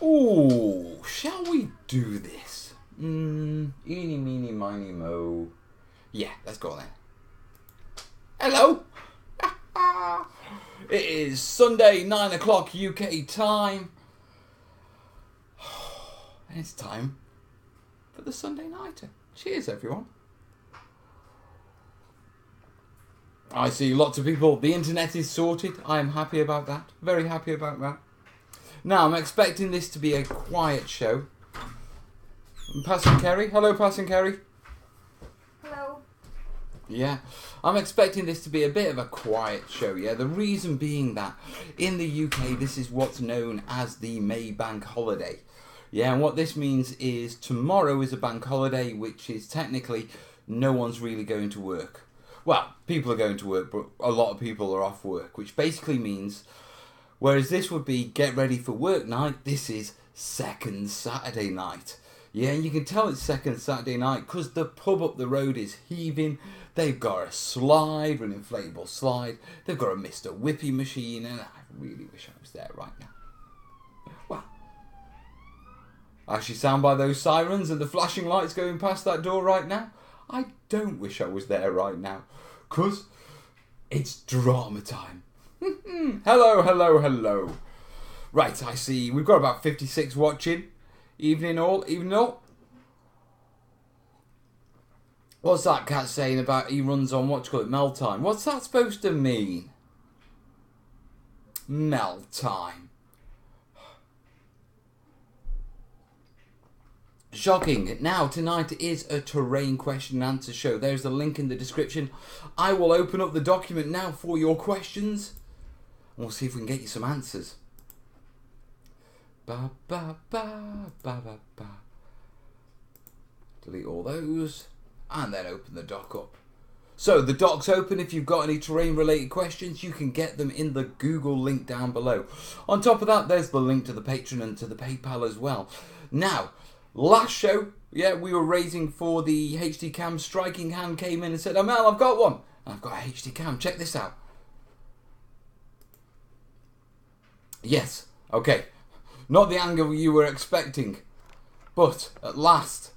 Ooh, shall we do this? Eeny, meeny, miny, mo. Yeah, let's go then. Hello! It is Sunday, 9 o'clock UK time. And it's time for the Sunday Nighter. Cheers, everyone. I see lots of people. The internet is sorted. I am happy about that. Very happy about that. Now, I'm expecting this to be a quiet show. Passing Kerry. Hello, Passing Kerry. Hello. Yeah, I'm expecting this to be a bit of a quiet show, yeah? The reason being that in the UK, this is what's known as the May Bank Holiday. Yeah, and what this means is tomorrow is a bank holiday, which is technically no one's really going to work. Well, people are going to work, but a lot of people are off work, which basically means, whereas this would be get ready for work night, this is second Saturday night. Yeah, and you can tell it's second Saturday night because the pub up the road is heaving. They've got a slide, an inflatable slide. They've got a Mr. Whippy machine, and I really wish I was there right now. Well, as you sound by those sirens and the flashing lights going past that door right now, I don't wish I was there right now, because it's drama time. Hello, hello, hello. Right, I see we've got about 56 watching. Evening all. What's that cat saying about he runs on what you call it, Mel time? What's that supposed to mean? Mel time. Shocking. Now, tonight is a terrain question and answer show. There's a link in the description. I will open up the document now for your questions. And we'll see if we can get you some answers. Ba, ba, ba, ba, ba, ba. Delete all those. And then open the doc up. So, the doc's open. If you've got any terrain-related questions, you can get them in the Google link down below. On top of that, there's the link to the Patreon and to the PayPal as well. Now, last show, yeah, we were raising for the HD cam. Striking Hand came in and said, Mel, I've got one. And I've got a HD cam. Check this out. Yes. Okay. Not the angle you were expecting. But, at last,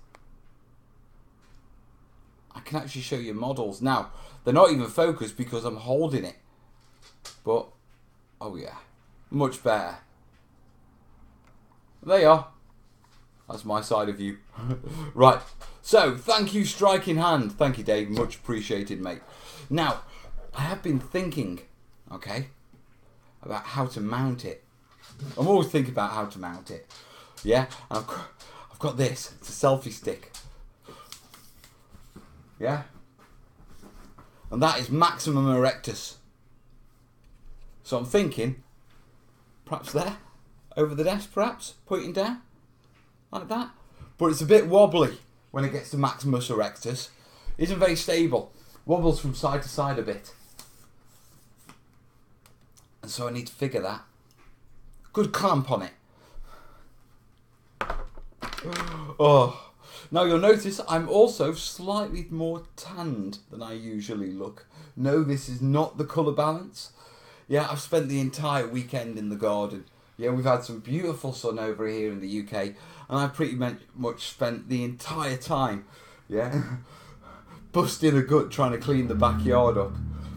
I can actually show you models. Now, they're not even focused because I'm holding it. But, oh yeah, much better. There you are. That's my side of you. Right. So, thank you, Striking Hand. Thank you, Dave. Much appreciated, mate. Now, I have been thinking, okay, about how to mount it. I'm always thinking about how to mount it. Yeah? And I've got this. It's a selfie stick. Yeah? And that is maximum erectus. So I'm thinking, perhaps there, over the desk perhaps, pointing down, like that. But it's a bit wobbly when it gets to maximus erectus. It isn't very stable. Wobbles from side to side a bit. And so I need to figure that. Good clamp on it. Oh. Now you'll notice I'm also slightly more tanned than I usually look. No, this is not the colour balance. Yeah, I've spent the entire weekend in the garden. Yeah, we've had some beautiful sun over here in the UK. And I've pretty much spent the entire time, yeah, busting a gut trying to clean the backyard up.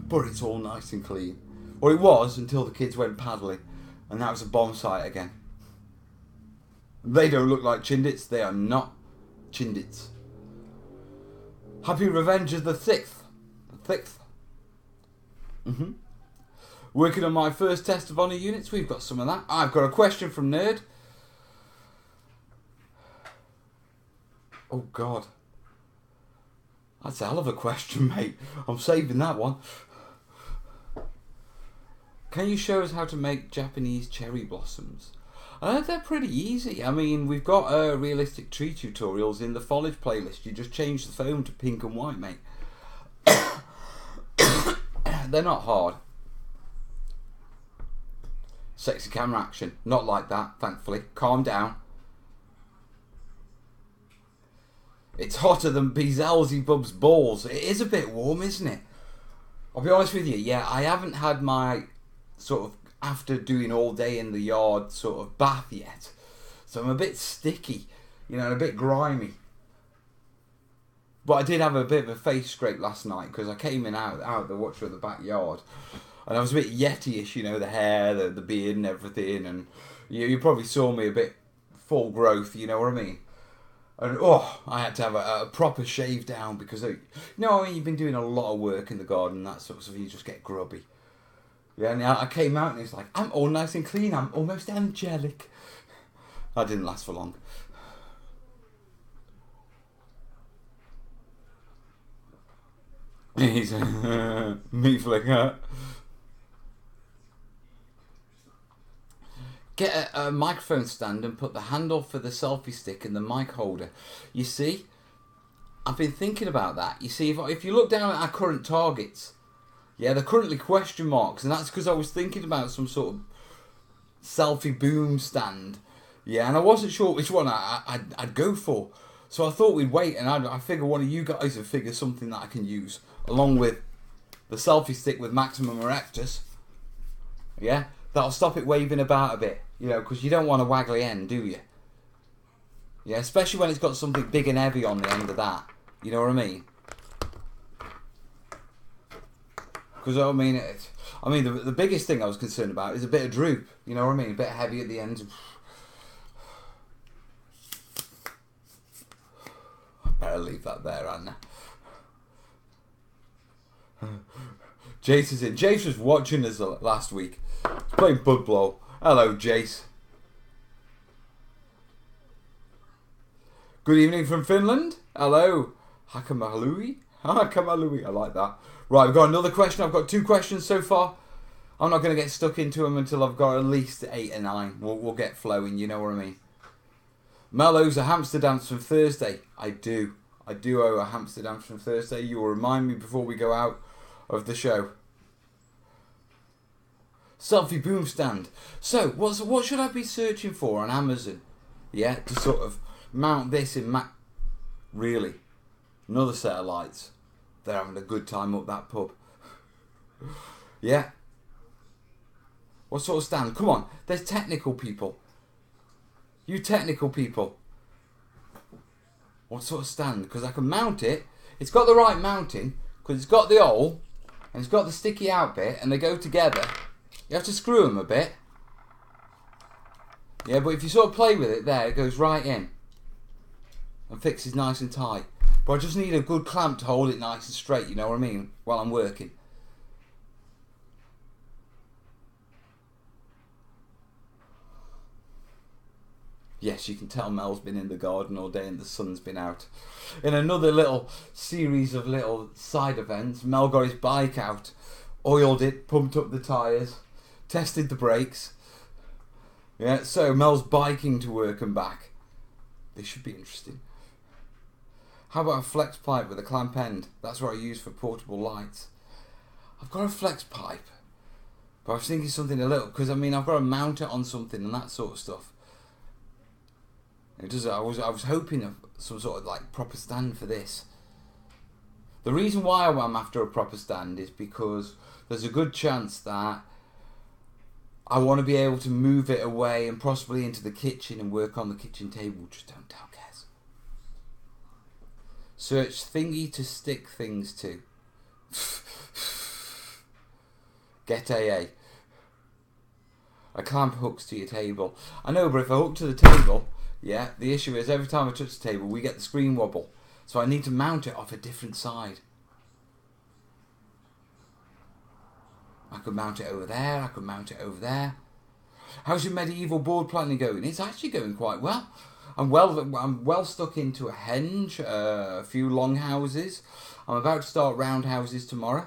But it's all nice and clean. Or it was until the kids went paddling. And now it's a bomb site again. They don't look like chindits. They are not chindits. Happy Revenge of the 6th. The 6th. Working on my first test of honour units. We've got some of that. I've got a question from Nerd. Oh God. That's a hell of a question, mate. I'm saving that one. Can you show us how to make Japanese cherry blossoms? They're pretty easy. I mean, we've got realistic tree tutorials in the foliage playlist. You just change the foam to pink and white, mate. They're not hard. Sexy camera action. Not like that, thankfully. Calm down. It's hotter than Beelzebub's balls. It is a bit warm, isn't it? I'll be honest with you, yeah, I haven't had my sort of, after doing all day in the yard, sort of bath yet. So I'm a bit sticky, you know, and a bit grimy. But I did have a bit of a face scrape last night because I came in out the watcher of the backyard, and I was a bit Yeti-ish, you know, the hair, the beard and everything, and you probably saw me a bit full growth, you know what I mean? And I had to have a proper shave down because, you know, I mean, you've been doing a lot of work in the garden and that sort of stuff, you just get grubby. Yeah, and I came out and it's like, I'm all nice and clean, I'm almost angelic. That didn't last for long. He's me flicker. Get a microphone stand and put the handle for the selfie stick in the mic holder. You see, I've been thinking about that. You see, if you look down at our current targets, yeah, they're currently question marks, and that's because I was thinking about some sort of selfie boom stand. Yeah, and I wasn't sure which one I'd go for. So I thought we'd wait, and I figure one of you guys would figure something that I can use, along with the selfie stick with maximum erectus. Yeah, that'll stop it waving about a bit, you know, because you don't want a waggly end, do you? Yeah, especially when it's got something big and heavy on the end of that. You know what I mean? Because I mean, the biggest thing I was concerned about is a bit of droop. You know what I mean? A bit heavy at the end. I better leave that there, Anna. Jace is in. Jace was watching us last week. He's playing Bud Blow. Hello, Jace. Good evening from Finland. Hello. Hakamalui. Hakamalui. I like that. Right, we've got another question. I've got 2 questions so far. I'm not going to get stuck into them until I've got at least 8 or 9. We'll get flowing, you know what I mean. Mel owes a hamster dance from Thursday. I do owe a hamster dance from Thursday. You will remind me before we go out of the show. Selfie boom stand. So, what should I be searching for on Amazon? Yeah, to sort of mount this in Really? Another set of lights. They're having a good time up that pub. Yeah. What sort of stand? Come on, there's technical people. You technical people. What sort of stand? Because I can mount it. It's got the right mounting. Because it's got the hole. And it's got the sticky out bit. And they go together. You have to screw them a bit. Yeah, but if you sort of play with it there, it goes right in. And fixes nice and tight. But I just need a good clamp to hold it nice and straight, you know what I mean? While I'm working. Yes, you can tell Mel's been in the garden all day and the sun's been out. In another little series of little side events, Mel got his bike out, oiled it, pumped up the tyres, tested the brakes. Yeah, so Mel's biking to work and back. This should be interesting. How about a flex pipe with a clamp end? That's what I use for portable lights. I've got a flex pipe, but I was thinking something a little, because I mean I've got to mount it on something and that sort of stuff. It does. I was hoping of some sort of like proper stand for this. The reason why I'm after a proper stand is because there's a good chance that I want to be able to move it away and possibly into the kitchen and work on the kitchen table. Just don't tell Kez. Search thingy to stick things to. Get AA. A clamp hooks to your table. I know, but if I hook to the table, yeah, the issue is every time I touch the table, we get the screen wobble. So I need to mount it off a different side. I could mount it over there. I could mount it over there. How's your medieval board planning going? It's actually going quite well. I'm well stuck into a henge, a few long houses. I'm about to start round houses tomorrow.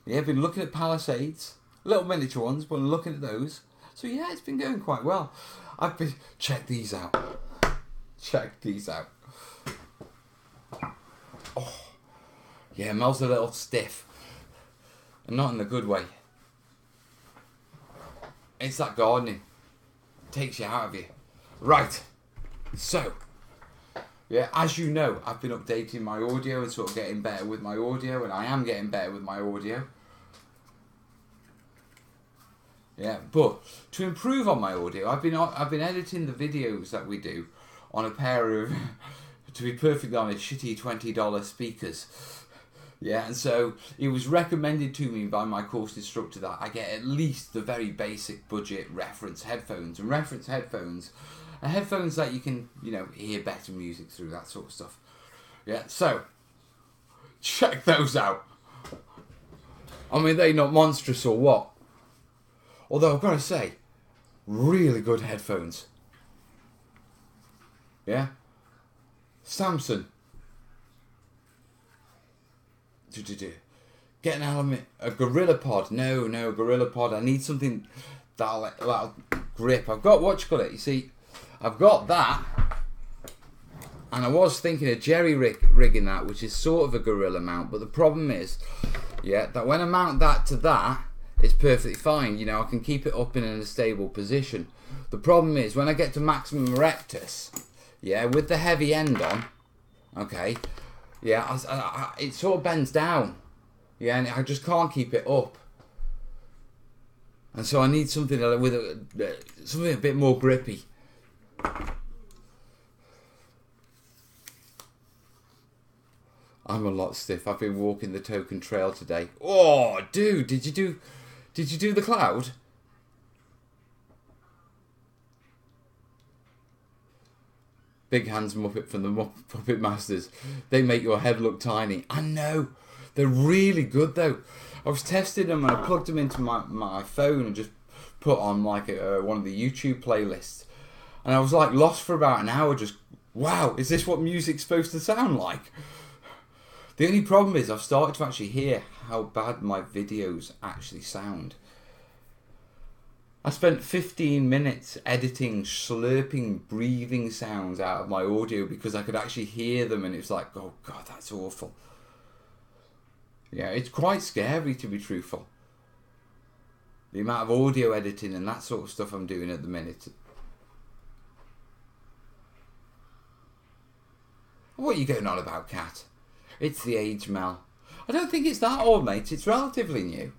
Yeah, I've been looking at palisades, little miniature ones, but I'm looking at those. So yeah, it's been going quite well. Check these out. Check these out. Oh, yeah, Mel's a little stiff. And not in a good way. It's that gardening. It takes you out of you. Right. So, yeah, as you know, I've been updating my audio and sort of getting better with my audio. And I am getting better with my audio. Yeah, but to improve on my audio, I've been editing the videos that we do on a pair of, to be perfectly honest, shitty $20 speakers. Yeah, and so it was recommended to me by my course instructor that I get at least the very basic budget reference headphones. And reference headphones are headphones that you can, hear better music through, that sort of stuff. Yeah, so check those out. I mean, they're not monstrous or what? Although I've got to say, really good headphones. Yeah? Samson. Get an element, a Gorilla Pod. No, Gorilla Pod. I need something that'll grip. I've got it. You see, I've got that. And I was thinking of jerry rigging that, which is sort of a Gorilla mount. But the problem is, that when I mount that to that, it's perfectly fine. I can keep it up in a stable position. The problem is when I get to maximum erectus, with the heavy end on, okay, it sort of bends down, and I just can't keep it up. And so I need something with something a bit more grippy. I'm a lot stiff. I've been walking the Token Trail today. Oh, dude, did you do the cloud? Big Hands Muppet from the Puppet Masters. They make your head look tiny. I know. They're really good though. I was testing them and I plugged them into my phone and just put on one of the YouTube playlists. And I was lost for about an hour just, wow, is this what music's supposed to sound like? The only problem is I've started to actually hear how bad my videos actually sound. I spent 15 minutes editing slurping, breathing sounds out of my audio because I could actually hear them and it's like, oh God, that's awful. Yeah, it's quite scary to be truthful. The amount of audio editing and that sort of stuff I'm doing at the minute. What are you going on about, Cat? It's the age, Mel. I don't think it's that old, mate. It's relatively new.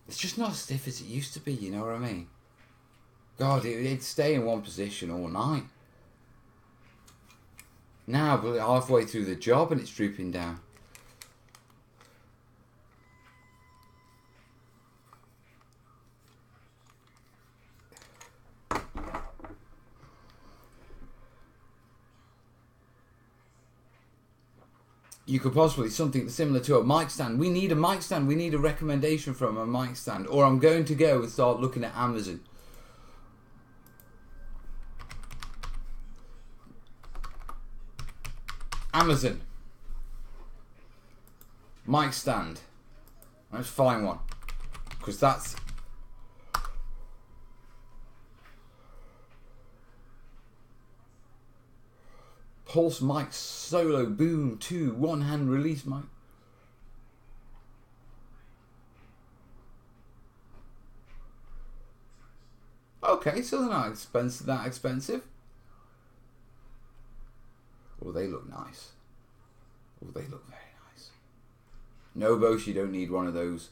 It's just not as stiff as it used to be, you know what I mean? God, it'd stay in one position all night. Now, we're halfway through the job and it's drooping down. You could possibly something similar to a mic stand. We need a mic stand. We need a recommendation from a mic stand. Or I'm going to go and start looking at Amazon. Amazon. Mic stand. Let's find one. Because that's... Pulse mic solo boom 2 one hand release mic. Okay, so they're not that expensive. Oh, they look nice. Oh, they look very nice. No, Bosh, you don't need one of those.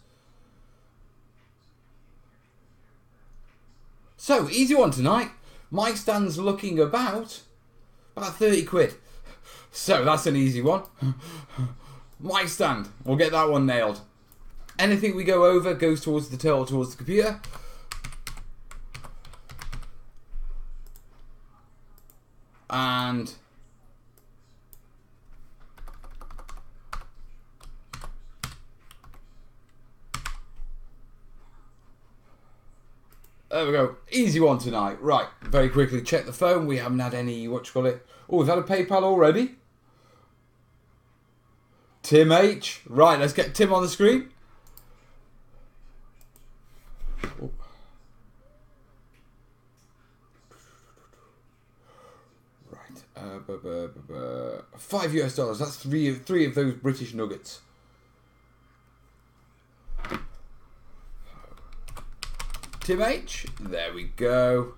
So, easy one tonight. Mic stand's looking about 30 quid. So that's an easy one. Mic stand. We'll get that one nailed. Anything we go over goes towards the tail, towards the computer. And there we go. Easy one tonight. Right, very quickly check the phone. We haven't had any, Oh, we've had a PayPal already. Tim H. Right, let's get Tim on the screen. Oh. Right. $5 US. That's three of those British nuggets. Tim H. There we go.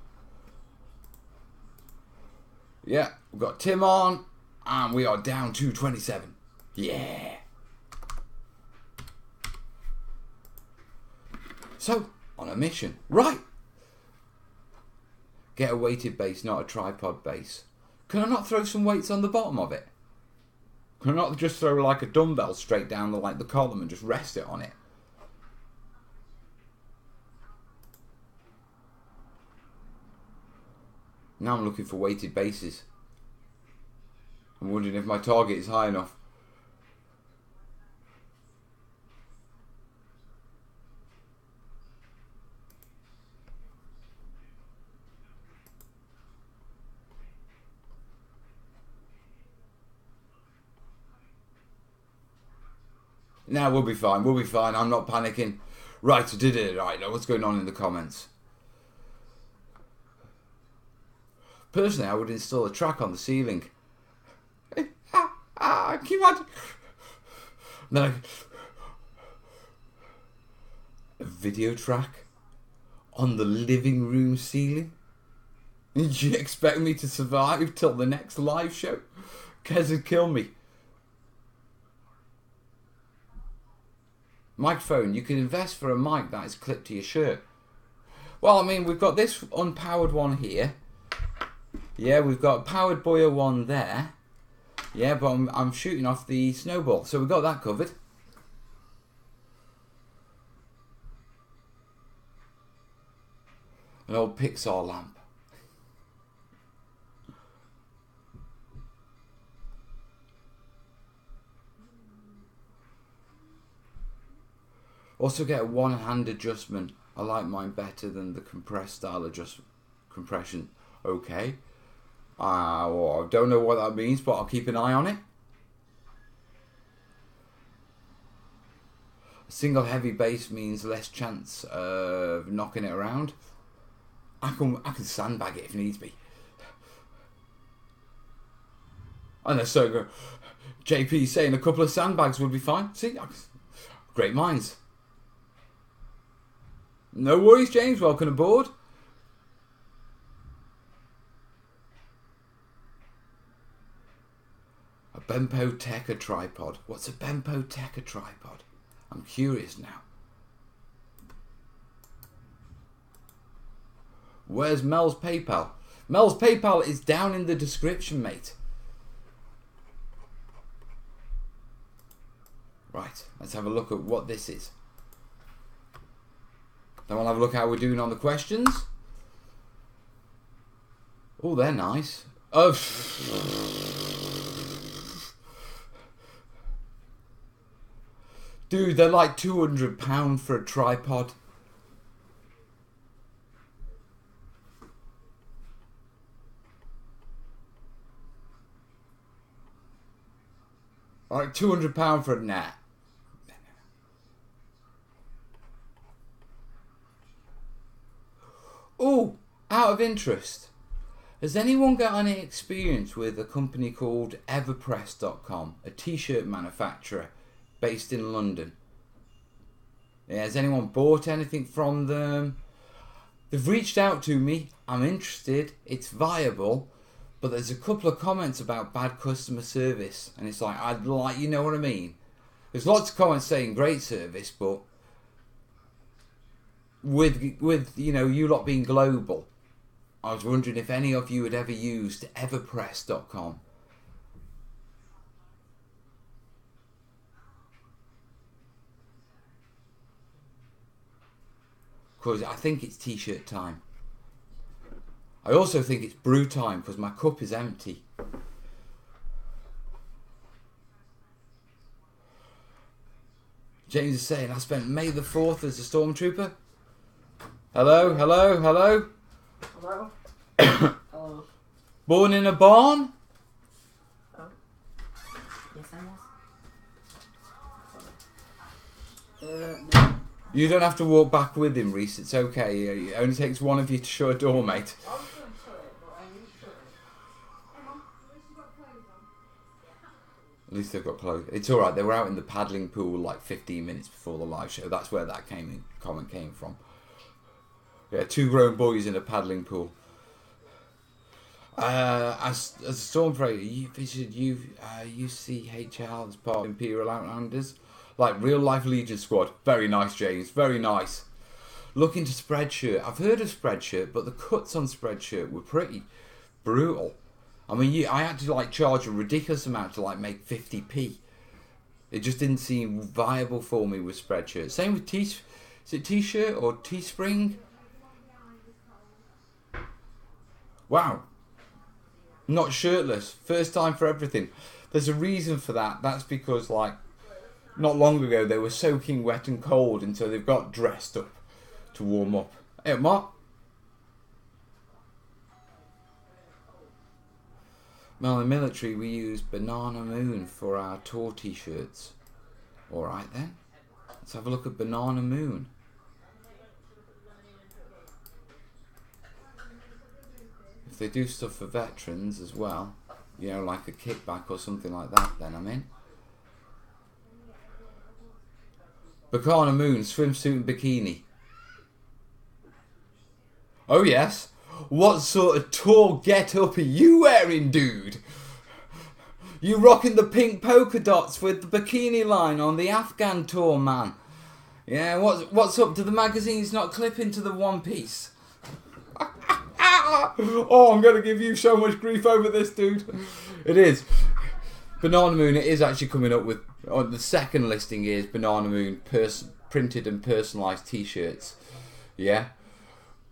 Yeah, we've got Tim on, and we are down to 27. Yeah. So, on a mission. Right. Get a weighted base, not a tripod base. Can I not throw some weights on the bottom of it? Can I not just throw like a dumbbell straight down the column and just rest it on it? Now I'm looking for weighted bases. I'm wondering if my target is high enough. Now we'll be fine. We'll be fine. I'm not panicking. Right, I did it. Right, now what's going on in the comments? Personally, I would install a track on the ceiling. Can you imagine? No. A video track on the living room ceiling? Did you expect me to survive till the next live show? Kez would kill me. Microphone, you can invest for a mic that is clipped to your shirt. Well, I mean, we've got this unpowered one here. Yeah, we've got a powered Boya one there. Yeah, but I'm shooting off the snowball. So we've got that covered. An old Pixar lamp. Also get a one-hand adjustment. I like mine better than the compressed style compression. Okay. Well, I don't know what that means, but I'll keep an eye on it. A single heavy bass means less chance of knocking it around. I can sandbag it if needs be. And so good. JP saying a couple of sandbags would be fine. See, great minds. No worries, James. Welcome aboard. A Bempo Tekka tripod. What's a Bempo Tekka tripod? I'm curious now. Where's Mel's PayPal? Mel's PayPal is down in the description, mate. Right, let's have a look at what this is. Then we'll have a look how we're doing on the questions. Oh, they're nice. Oh. Dude, they're like £200 for a tripod. Like £200 for a net. Oh, out of interest, has anyone got any experience with a company called everpress.com, a t-shirt manufacturer based in London? Yeah, has anyone bought anything from them? They've reached out to me. I'm interested. It's viable. But there's a couple of comments about bad customer service. And it's like, I'd like, you know what I mean? There's lots of comments saying great service, but with you know, you lot being global, I was wondering if any of you had ever used everpress.com. Because I think it's t-shirt time. I also think it's brew time because my cup is empty. James is saying, I spent May the 4th as a stormtrooper. Hello, hello, hello. Hello? Hello. Born in a barn? Oh. Yes, I was. No. You don't have to walk back with him, Reese. It's okay. It only takes one of you to shut a door, mate. I was going to shut it, but I need to shut it. Hey, Mum, at least you've got clothes on. At least they've got clothes. It's alright. They were out in the paddling pool like 15 minutes before the live show. That's where that comment came from. Yeah, 2 grown boys in a paddling pool. As a Stormfreighter, you visited UCHL as part of Imperial Outlanders, like real life Legion squad. Very nice, James. Very nice. look into Spreadshirt. I've heard of Spreadshirt, but the cuts on Spreadshirt were pretty brutal. I mean, I had to like charge a ridiculous amount to like make 50p. It just didn't seem viable for me with Spreadshirt. Same with is it T-shirt or Teespring? Wow. Not shirtless. First time for everything. There's a reason for that. That's because like not long ago they were soaking wet and cold, and so they've got dressed up to warm up. Hey, Mark. Well, in the military we use Banana Moon for our tour t-shirts. Alright then. Let's have a look at Banana Moon. If they do stuff for veterans as well, you know, like a kickback or something like that, then I'm in. Banana Moon, swimsuit and bikini. Oh yes. What sort of tour get-up are you wearing, dude? You rocking the pink polka dots with the bikini line on the Afghan tour, man. Yeah, what's up? Do the magazines not clip into the one piece? Oh, I'm going to give you so much grief over this, dude. It is. Banana Moon, it is actually coming up with... On the second listing is Banana Moon printed and personalised t-shirts. Yeah.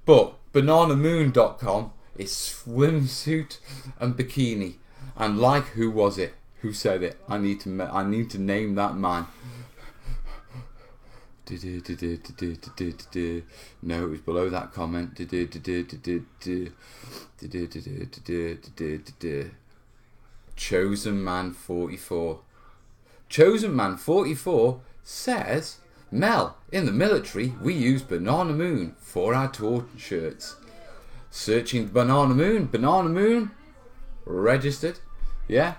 But bananamoon.com is swimsuit and bikini. And like, who was it? Who said it? I need to name that man. No, it was below that comment. Chosen Man 44. Chosen Man 44 says, Mel, in the military we use Banana Moon for our tour shirts. Searching Banana Moon, registered. Yeah.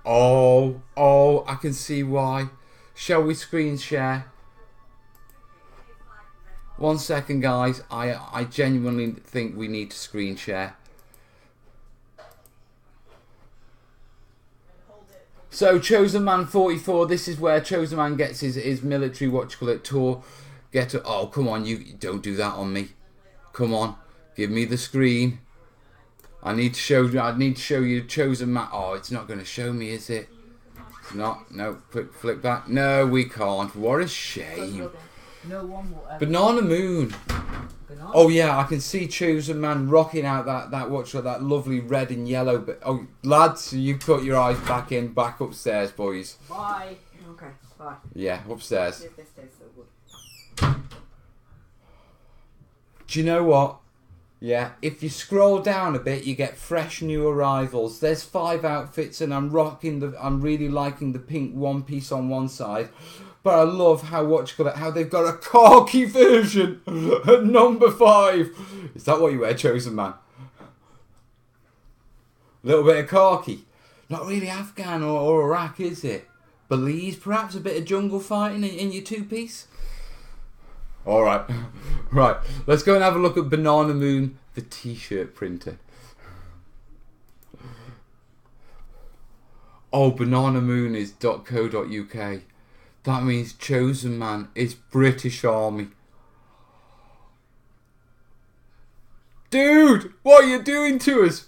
Oh, I can see why. Shall we screen share? 1 second, guys. I genuinely think we need to screen share. So, Chosen Man 44, this is where Chosen Man gets his military, tour. Oh, come on, you don't do that on me. Come on, give me the screen. I need to show you Chosen Man. Oh, it's not going to show me, is it? It's not. No, quick flick back. No, we can't. What a shame. No one will ever. Banana Moon. Banana? Oh yeah, I can see Chosen Man rocking out that lovely red and yellow bit. Oh, lads, you put your eyes back upstairs, boys. Bye. Okay, bye. Yeah, upstairs. This tastes so good. Do you know what? Yeah, if you scroll down a bit, you get fresh new arrivals. There's 5 outfits, and I'm really liking the pink one piece on one side. But I love how they've got a khaki version at number 5. Is that what you wear, Chosen Man? A little bit of khaki. Not really Afghan or Iraq, is it? Belize, perhaps a bit of jungle fighting in your two-piece? Alright. Right. Let's go and have a look at Banana Moon, the t-shirt printer. Oh, Banana Moon is .co.uk. That means Chosen Man is British Army. Dude, what are you doing to us?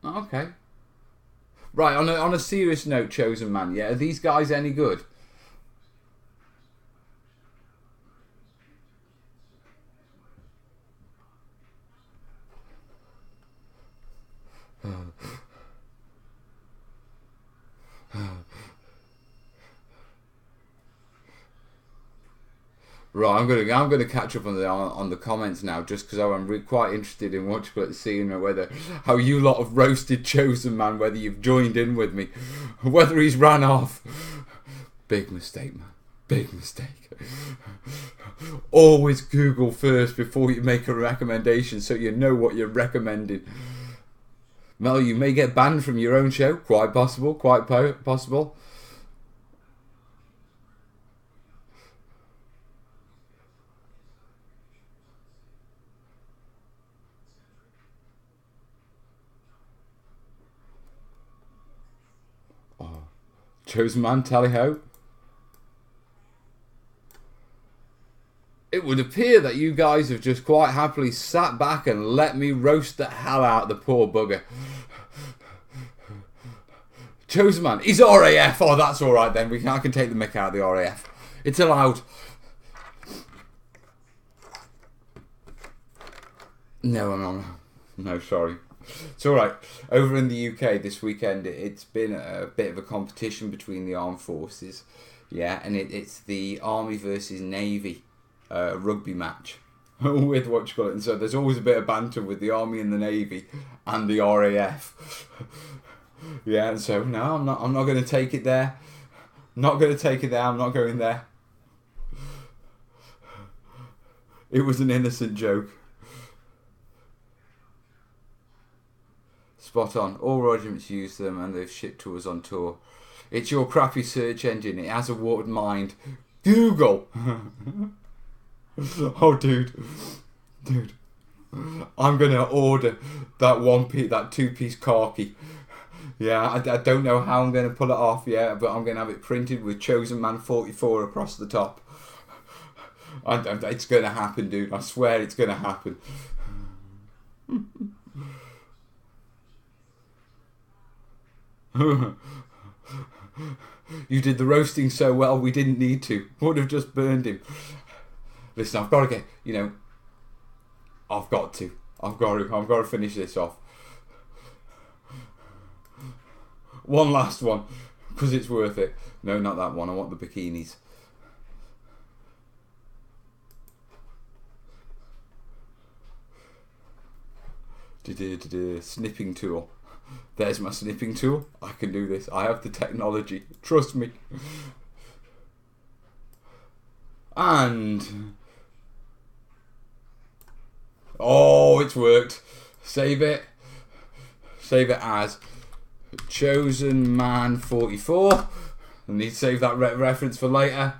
Okay. Right, on a serious note, Chosen Man, yeah, are these guys any good? Right, I'm gonna catch up on the comments now, just because I'm quite interested in seeing how you lot have roasted Chosen Man, whether you've joined in with me, whether he's ran off. Big mistake, man. Big mistake. Always Google first before you make a recommendation, so you know what you're recommending. Mel, you may get banned from your own show. Quite possible. Quite possible. Chosen man, tally-ho. It would appear that you guys have just quite happily sat back and let me roast the hell out of the poor bugger. Chosen man, he's RAF. Oh, that's all right then. I can take the mick out of the RAF. It's allowed. No, I'm not. No, sorry. It's all right. Over in the UK this weekend, it's been a bit of a competition between the armed forces. Yeah, and it's the Army versus Navy rugby match with what you call it. And so there's always a bit of banter with the Army and the Navy and the RAF. Yeah, and so no, I'm not going to take it there. Not going to take it there. I'm not going there. It was an innocent joke. Spot on. All regiments use them and they've shipped to us on tour. It's your crappy search engine. It has a warped mind. Google. Oh, dude. I'm going to order that two-piece khaki. Yeah, I don't know how I'm going to pull it off, yeah, but I'm going to have it printed with Chosen Man 44 across the top. It's going to happen, dude. I swear it's going to happen. You did the roasting so well, we didn't need to. Would have just burned him. Listen, I've got to get, I've got to finish this off. One last one, because it's worth it. No, not that one. I want the bikinis. Snipping tool. There's my snipping tool. I can do this. I have the technology. Trust me. And... oh, it's worked. Save it. Save it as Chosen Man 44. I need to save that reference for later.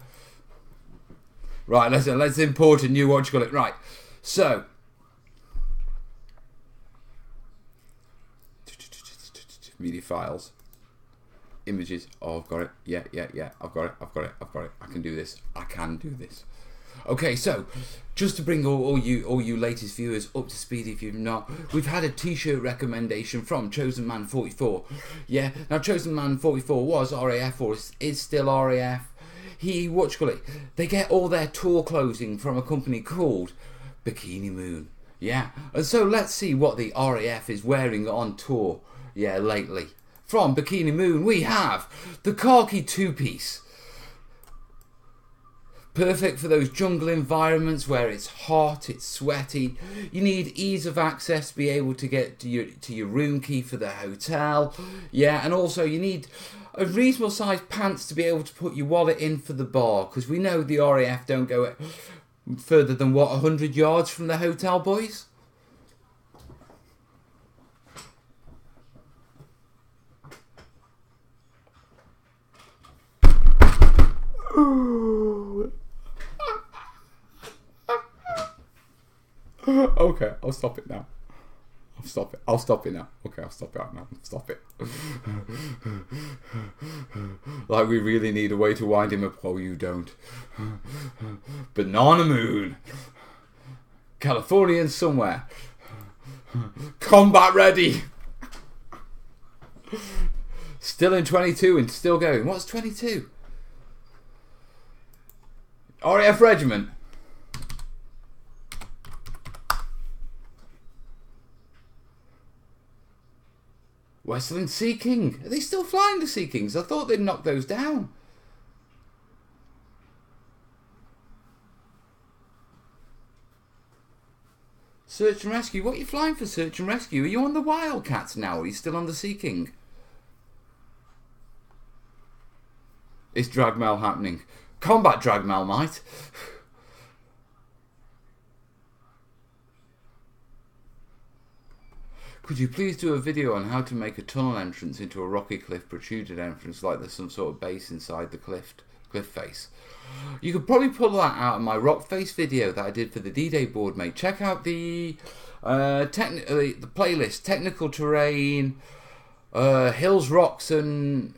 Right, let's import a new what you call it. Right, so media files, images. Oh, I've got it. Yeah. I've got it. I can do this. Okay, so just to bring all you latest viewers up to speed, if you've not, we've had a t-shirt recommendation from Chosen Man 44. Yeah, now Chosen Man 44 was RAF or is still RAF. They get all their tour clothing from a company called Bikini Moon. Yeah, and so let's see what the RAF is wearing on tour. Yeah, lately. From Bikini Moon, we have the khaki two-piece. Perfect for those jungle environments where it's hot, it's sweaty. You need ease of access to be able to get to your room key for the hotel. Yeah, and also you need a reasonable sized pants to be able to put your wallet in for the bar, because we know the RAF don't go further than 100 yards from the hotel, boys? Okay, I'll stop it now. I'll stop it now. Okay, I'll stop it now. Stop it. Like we really need a way to wind him up. Oh, you don't. Banana Moon. Californian somewhere. Combat ready. Still in 22 and still going. What's 22? RAF Regiment. Westland Sea King. Are they still flying the Sea Kings? I thought they'd knocked those down. Search and Rescue. What are you flying for, Search and Rescue? Are you on the Wildcats now, or are you still on the Sea King? Is Dragmail happening? Combat Dragmail, mate. Could you please do a video on how to make a tunnel entrance into a rocky cliff protruded entrance like there's some sort of base inside the cliff face? You could probably pull that out of my rock face video that I did for the D-Day board, mate. Check out the playlist, technical terrain, Hills, rocks and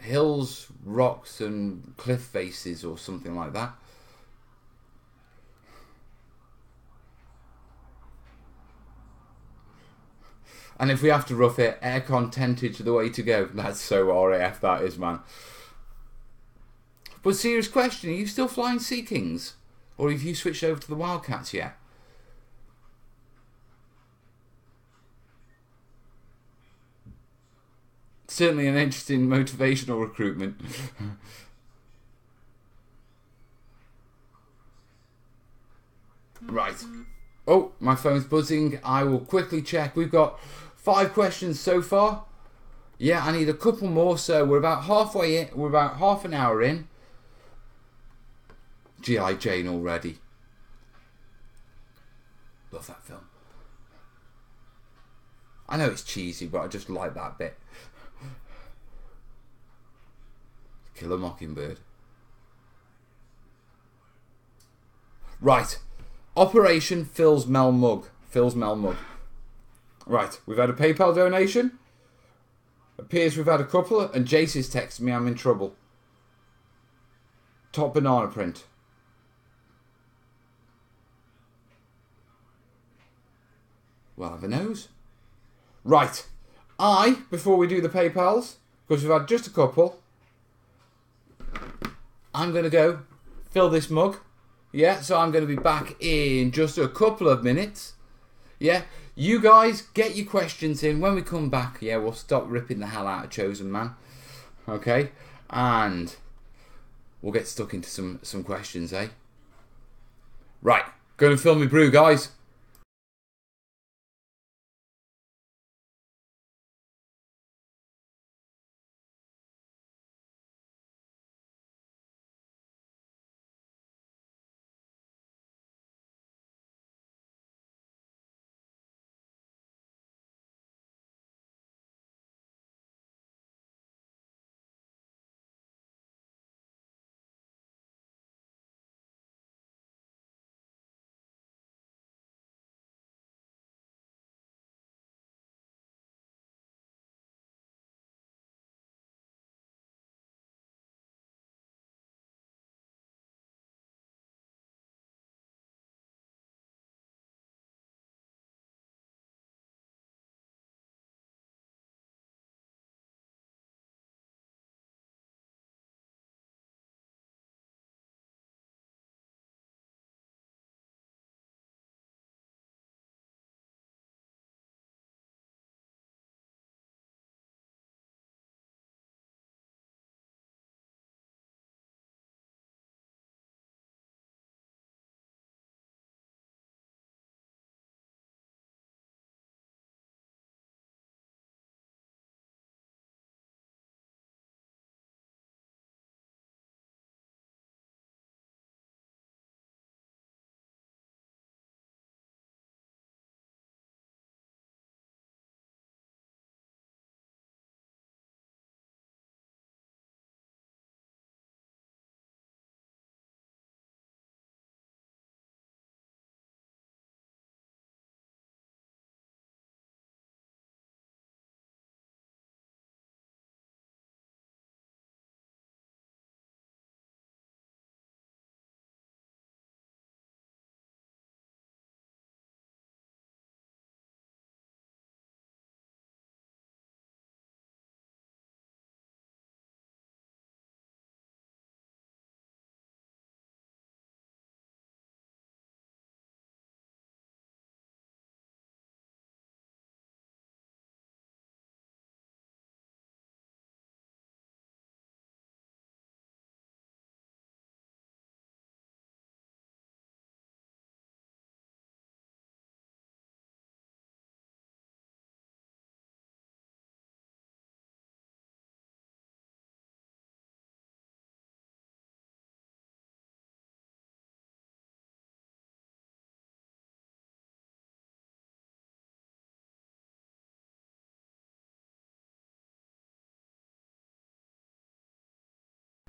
cliff faces or something like that. And if we have to rough it, aircon tentage the way to go. That's so RAF, that is, man. But serious question, are you still flying Sea Kings? Or have you switched over to the Wildcats yet? Certainly an interesting motivational recruitment. Right. Oh, my phone's buzzing. I will quickly check. We've got 5 questions so far. Yeah, I need a couple more, so we're about halfway in. We're about half an hour in. G.I. Jane already. Love that film. I know it's cheesy, but I just like that bit. Kill a Mockingbird. Right. Operation Phil's Mel Mug. Phil's Mel Mug. Right. We've had a PayPal donation. Appears we've had a couple. And Jace is texting me I'm in trouble. Top banana print. Well, have a nose. Right. Before we do the PayPals, because we've had just a couple, I'm going to go fill this mug. Yeah, so I'm going to be back in just a couple of minutes. Yeah, you guys get your questions in. When we come back, yeah, we'll stop ripping the hell out of Chosen Man. Okay, and we'll get stuck into some questions, eh? Right, going to fill me brew, guys.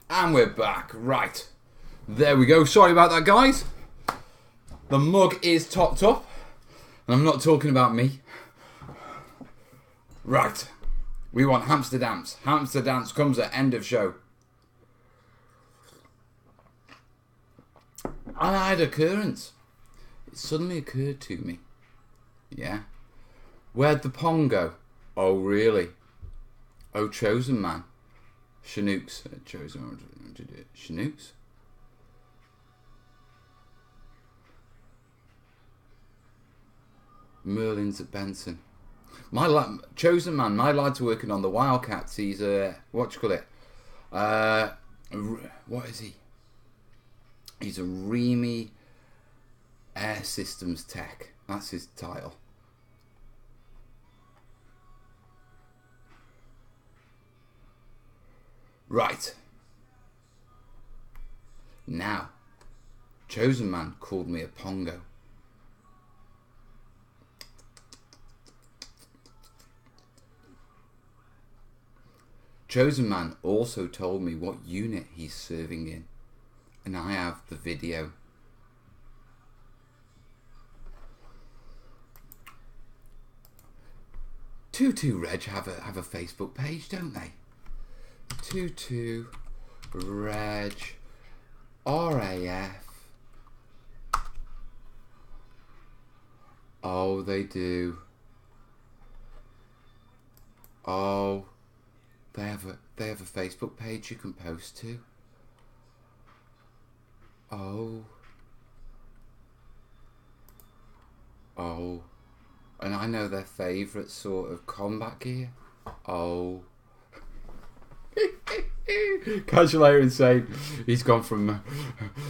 And we're back. Right. There we go. Sorry about that, guys. The mug is topped up. And I'm not talking about me. Right. We want hamster dance. Hamster dance comes at end of show. And I had occurrence. It suddenly occurred to me. Yeah. Where'd the pong go? Oh, really? Oh, chosen man. Chinooks. Chosen. Chinooks? Merlin's at Benson. My chosen man, my lad's working on the Wildcats. He's what do you call it? What is he? He's a Remy Air Systems Tech. That's his title. Right. Now, chosen man called me a pongo. Chosen man also told me what unit he's serving in, and I have the video. Tutu Reg have a Facebook page, don't they? Tutu Reg RAF. Oh, they do. Oh. They have a Facebook page you can post to. Oh. Oh. And I know their favourite sort of combat gear. Oh. Casual Air Insane. He's gone from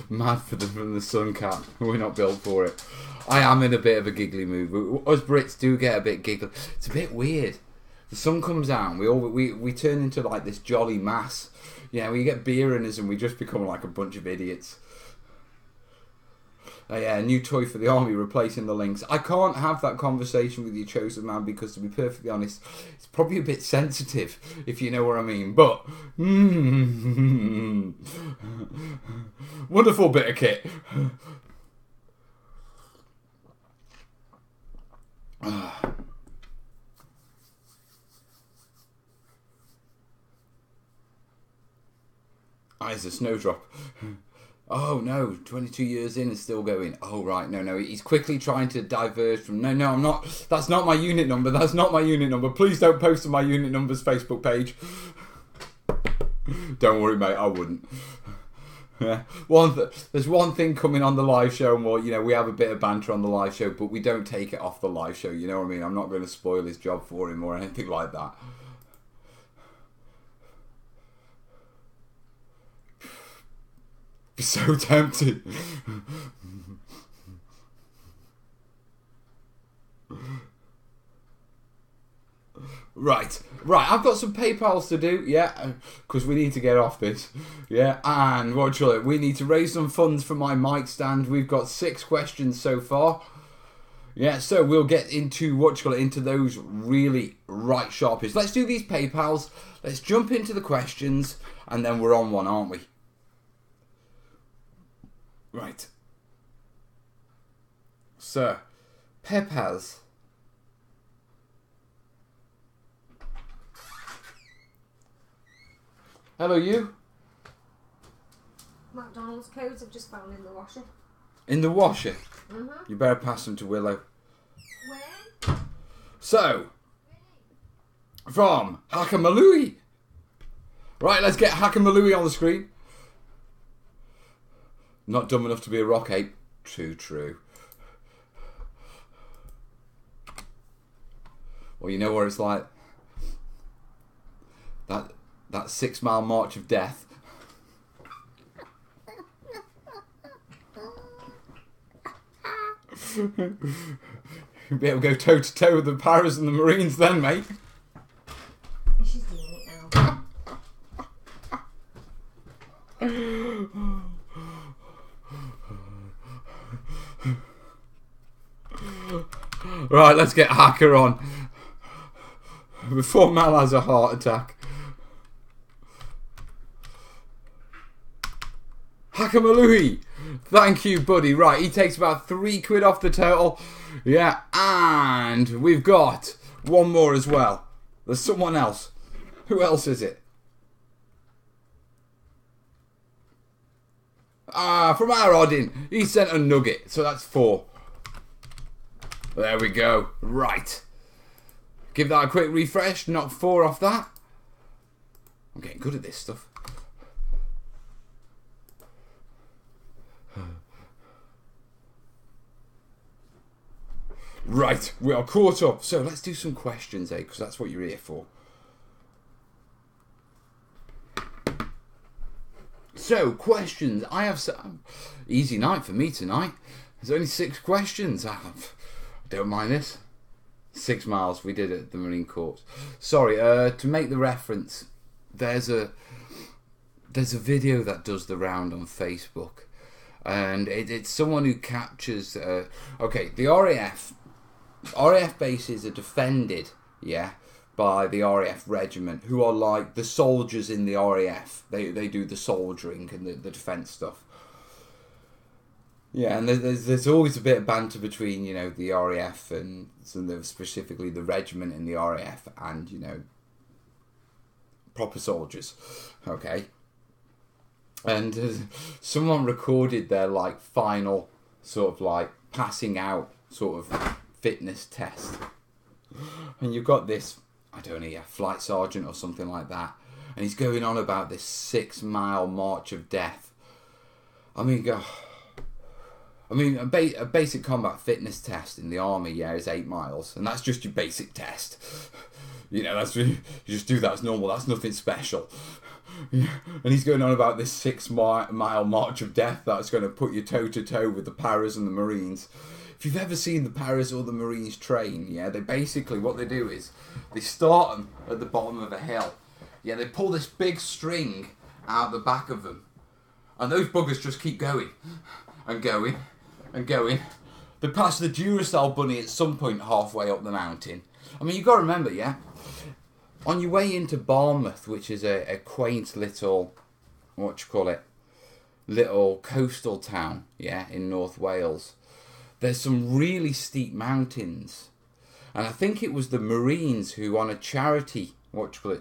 mad from the sun cat. We're not built for it. I am in a bit of a giggly mood. Us Brits do get a bit giggly. It's a bit weird. The sun comes out and we turn into like this jolly mass. Yeah, we get beer in us and we just become like a bunch of idiots. Yeah, a new toy for the army replacing the links. I can't have that conversation with your chosen man because, to be perfectly honest, it's probably a bit sensitive, if you know what I mean. But wonderful bit of kit. It's a snowdrop. Oh no, 22 years in and still going. Oh right, no, he's quickly trying to diverge from, no, I'm not, that's not my unit number, please don't post to my unit number's Facebook page. Don't worry mate, I wouldn't. Yeah. There's one thing coming on the live show, and we have a bit of banter on the live show, but we don't take it off the live show, you know what I mean? I'm not going to spoil his job for him or anything like that. Be so tempted. Right. I've got some PayPals to do, yeah, because we need to get off this, yeah. And we need to raise some funds for my mic stand. We've got 6 questions so far, yeah. So we'll get into into those really right sharpish. Let's do these PayPals. Let's jump into the questions, and then we're on one, aren't we? Right. Sir, Peppers. Hello, you. McDonald's codes I've just found in the washer. In the washer? Mm-hmm. You better pass them to Willow. When? So, from Hakamalui. Right, let's get Hakamalui on the screen. Not dumb enough to be a rock ape. True. Well, you know what it's like. That 6 mile march of death. You'll be able to go toe to toe with the Paras and the Marines then, mate. She's doing it now. Right, let's get Hacker on before Mal has a heart attack. Hakamalui, thank you, buddy. Right, he takes about £3 off the total. Yeah, and we've got one more as well. There's someone else. Who else is it? Ah, from our Oddin. He sent a nugget, so that's 4. There we go. Right. Give that a quick refresh. Knock 4 off that. I'm getting good at this stuff. Right, we are caught up. So let's do some questions, because that's what you're here for. So, questions. I have some... Easy night for me tonight. There's only 6 questions. I don't mind this. 6 miles we did at the Marine Corps. Sorry, to make the reference, there's a video that does the round on Facebook. And it's someone who captures... okay, the RAF bases are defended, yeah, by the RAF regiment, who are like the soldiers in the RAF. They do the soldiering and the defence stuff. Yeah, and there's always a bit of banter between, you know, the RAF and specifically the regiment in the RAF and, you know, proper soldiers, okay? And someone recorded their, like, final sort of, like, passing out sort of fitness test. And you've got this, I don't know, a flight sergeant or something like that, and he's going on about this 6-mile march of death. I mean, a basic combat fitness test in the army, yeah, is 8 miles, and that's just your basic test. You know, you just do that as normal. That's nothing special. And he's going on about this 6-mile march of death that's going to put you toe to toe with the Paras and the Marines. If you've ever seen the Paras or the Marines train, yeah, they basically, what they do is they start them at the bottom of a hill. Yeah, they pull this big string out the back of them, and those buggers just keep going and going and going. They pass the Duracell bunny at some point halfway up the mountain. I mean, you've got to remember, yeah, on your way into Barmouth, which is a quaint little, little coastal town, yeah, in North Wales, there's some really steep mountains. And I think it was the Marines who, on a charity,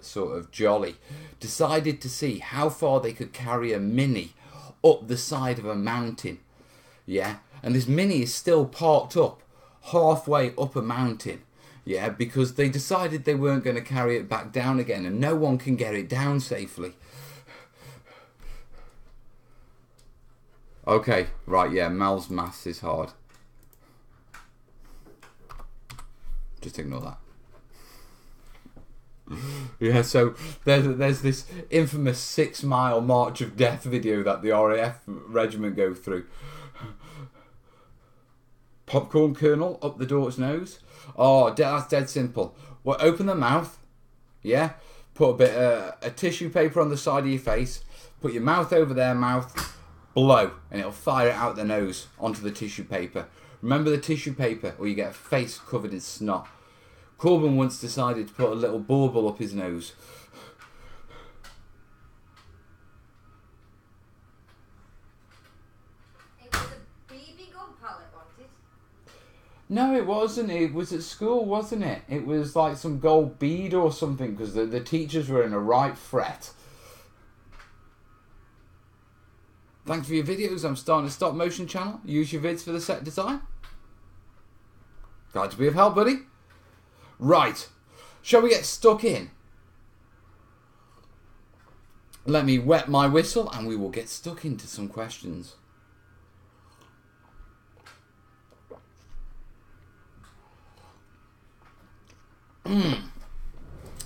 sort of jolly, decided to see how far they could carry a Mini up the side of a mountain. Yeah, and this Mini is still parked up halfway up a mountain. Yeah, because they decided they weren't going to carry it back down again, and no one can get it down safely. Okay, right, yeah, Mel's maths is hard. Just ignore that. Yeah, so there's this infamous 6-mile march of death video that the RAF regiment go through. Popcorn kernel up the daughter's nose. Oh, that's dead simple. Well, open the mouth. Yeah. Put a bit of tissue paper on the side of your face. Put your mouth over their mouth. Blow, and it'll fire it out the nose onto the tissue paper. Remember the tissue paper, or you get a face covered in snot. Corbyn once decided to put a little bauble up his nose. It was a BB gun pallet, wasn't it? No, it wasn't. It was at school, wasn't it? It was like some gold bead or something, because the teachers were in a right fret. Thanks for your videos. I'm starting a stop motion channel. Use your vids for the set design. Glad to be of help, buddy. Right. Shall we get stuck in? Let me wet my whistle and we will get stuck into some questions.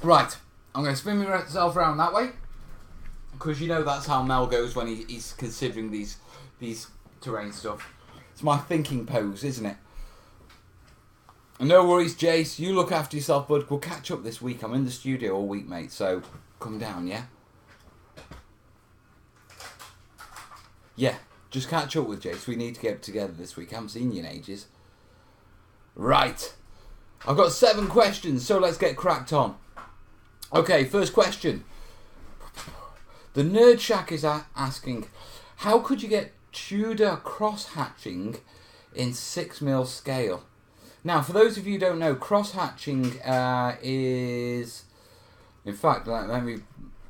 Right. I'm going to spin myself around that way, because you know that's how Mel goes when he's considering these terrain stuff. It's my thinking pose, isn't it? No worries, Jace. You look after yourself, bud. We'll catch up this week. I'm in the studio all week, mate, so come down, yeah? Yeah, just catch up with Jace. We need to get together this week. I haven't seen you in ages. Right. I've got 7 questions, so let's get cracked on. Okay, first question. The Nerd Shack is asking, how could you get Tudor cross-hatching in 6mm scale? Now, for those of you who don't know, cross-hatching is In fact, let me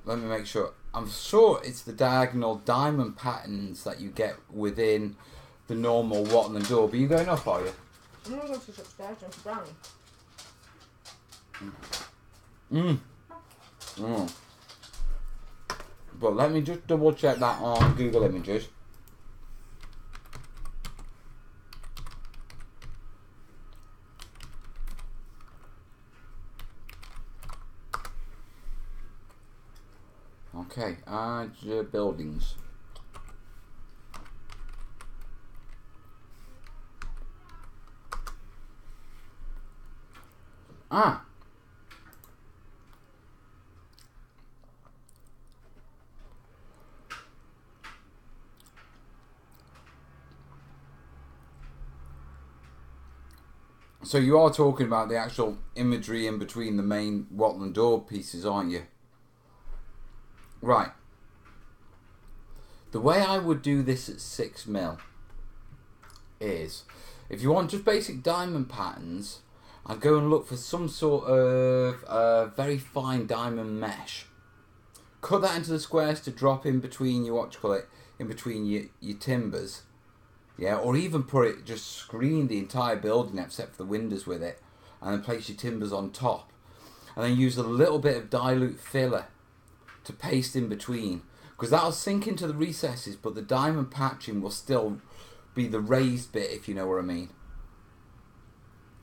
make sure. I'm sure it's the diagonal diamond patterns that you get within the normal wattle and daub. Are you going up, are you? I'm going to go to upstairs and brownie. But let me just double check that on Google Images. Okay, buildings. So you are talking about the actual imagery in between the main wattle and daub pieces, aren't you? Right. The way I would do this at 6mm is, if you want just basic diamond patterns, I'd go and look for some sort of very fine diamond mesh. Cut that into the squares to drop in between your, in between your timbers. Yeah, or even put it, just screen the entire building except for the windows with it, and then place your timbers on top. And then use a little bit of dilute filler to paste in between, because that'll sink into the recesses, but the diamond patching will still be the raised bit, if you know what I mean.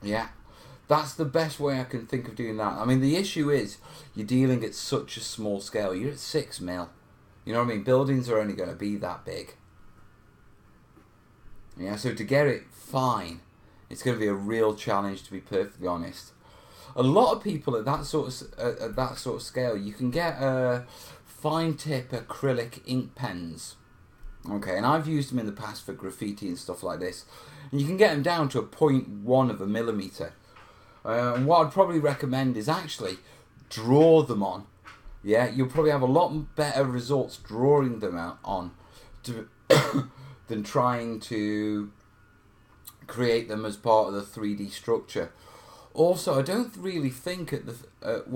Yeah, that's the best way I can think of doing that. I mean, the issue is you're dealing at such a small scale. You're at 6mm. You know what I mean? Buildings are only going to be that big. Yeah, so to get it fine, it's going to be a real challenge, to be perfectly honest. A lot of people at that sort of scale, you can get fine tip acrylic ink pens. Okay, and I've used them in the past for graffiti and stuff like this. And you can get them down to a 0.1 of a millimetre. And what I'd probably recommend is actually draw them on. Yeah, you'll probably have a lot better results drawing them out on than trying to create them as part of the 3D structure. Also, I don't really think at the at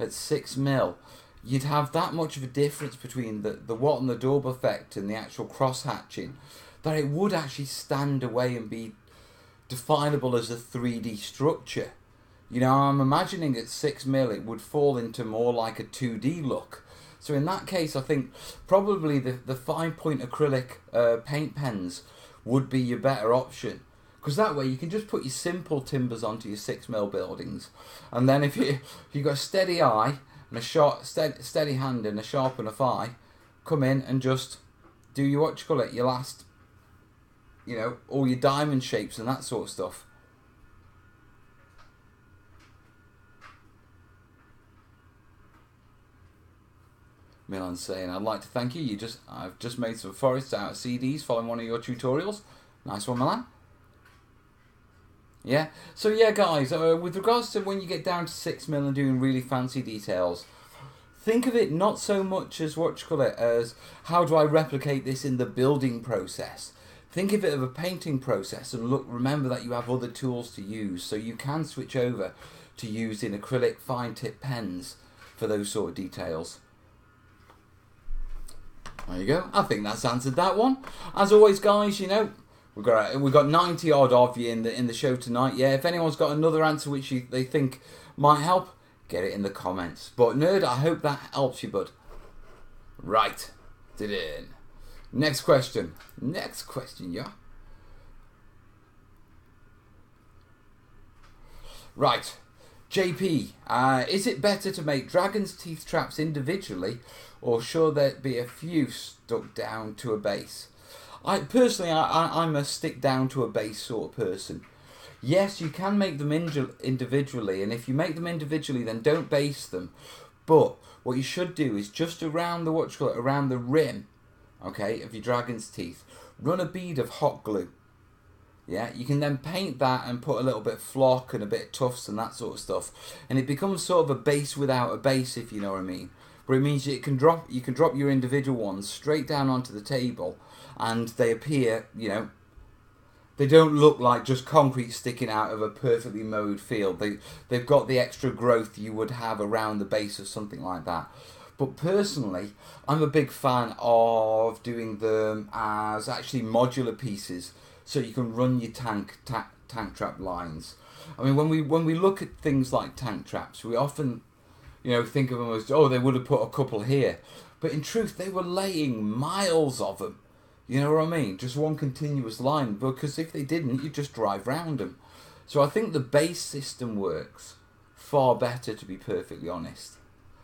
6mm you'd have that much of a difference between the wattle and the daub effect and the actual cross hatching, that it would actually stand away and be definable as a 3D structure. You know, I'm imagining at 6mm it would fall into more like a 2D look. So in that case, I think probably the fine point acrylic paint pens would be your better option. Because that way you can just put your simple timbers onto your 6mm buildings. And then if you've got a steady eye and a steady hand and a sharp enough eye, come in and just do your your last, you know, all your diamond shapes and that sort of stuff. Milan's saying, I'd like to thank you. I've just made some forests out of CDs following one of your tutorials. Nice one, Milan. Yeah. So yeah, guys, with regards to when you get down to 6mm and doing really fancy details, think of it not so much as as how do I replicate this in the building process. Think of it as a painting process, and remember that you have other tools to use, so you can switch over to using acrylic fine tip pens for those sort of details. There you go. I think that's answered that one. As always, guys, you know, we've got 90 odd of you in the show tonight. Yeah, if anyone's got another answer which they think might help, get it in the comments. But nerd, I hope that helps you, bud. Right, did it in. Next question, yeah. Right, JP, is it better to make dragon's teeth traps individually, or should there be a few stuck down to a base? Personally, I'm a stick down to a base sort of person. Yes, you can make them individually, and if you make them individually, then don't base them. But what you should do is just around the around the rim, okay, of your dragon's teeth, run a bead of hot glue. Yeah, you can then paint that and put a little bit of flock and a bit of tufts and that sort of stuff, and it becomes sort of a base without a base, if you know what I mean. But it means you can drop your individual ones straight down onto the table, and they appear, you know, They don't look like just concrete sticking out of a perfectly mowed field. They've got the extra growth you would have around the base of something like that. But personally, I'm a big fan of doing them as actually modular pieces, so you can run your tank trap lines. I mean, when we look at things like tank traps, we often, think of them as, oh, they would have put a couple here, but in truth, they were laying miles of them. You know what I mean? Just one continuous line, because if they didn't, you'd just drive round them. So I think the base system works far better, to be perfectly honest.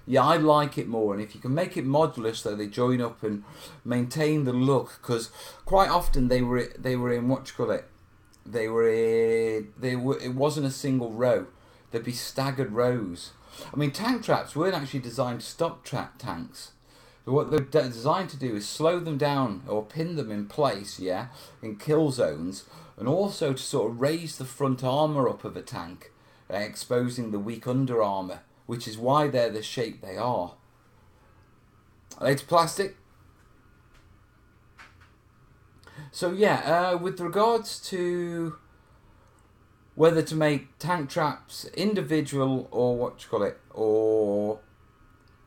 Yeah, I like it more, and if you can make it modular so they join up and maintain the look, because quite often they were in it wasn't a single row. There'd be staggered rows. I mean, tank traps weren't actually designed to stop tanks. So what they're designed to do is slow them down or pin them in place, in kill zones, and also to sort of raise the front armour up of a tank, exposing the weak under armour, which is why they're the shape they are. Are they plastic? So with regards to whether to make tank traps individual or or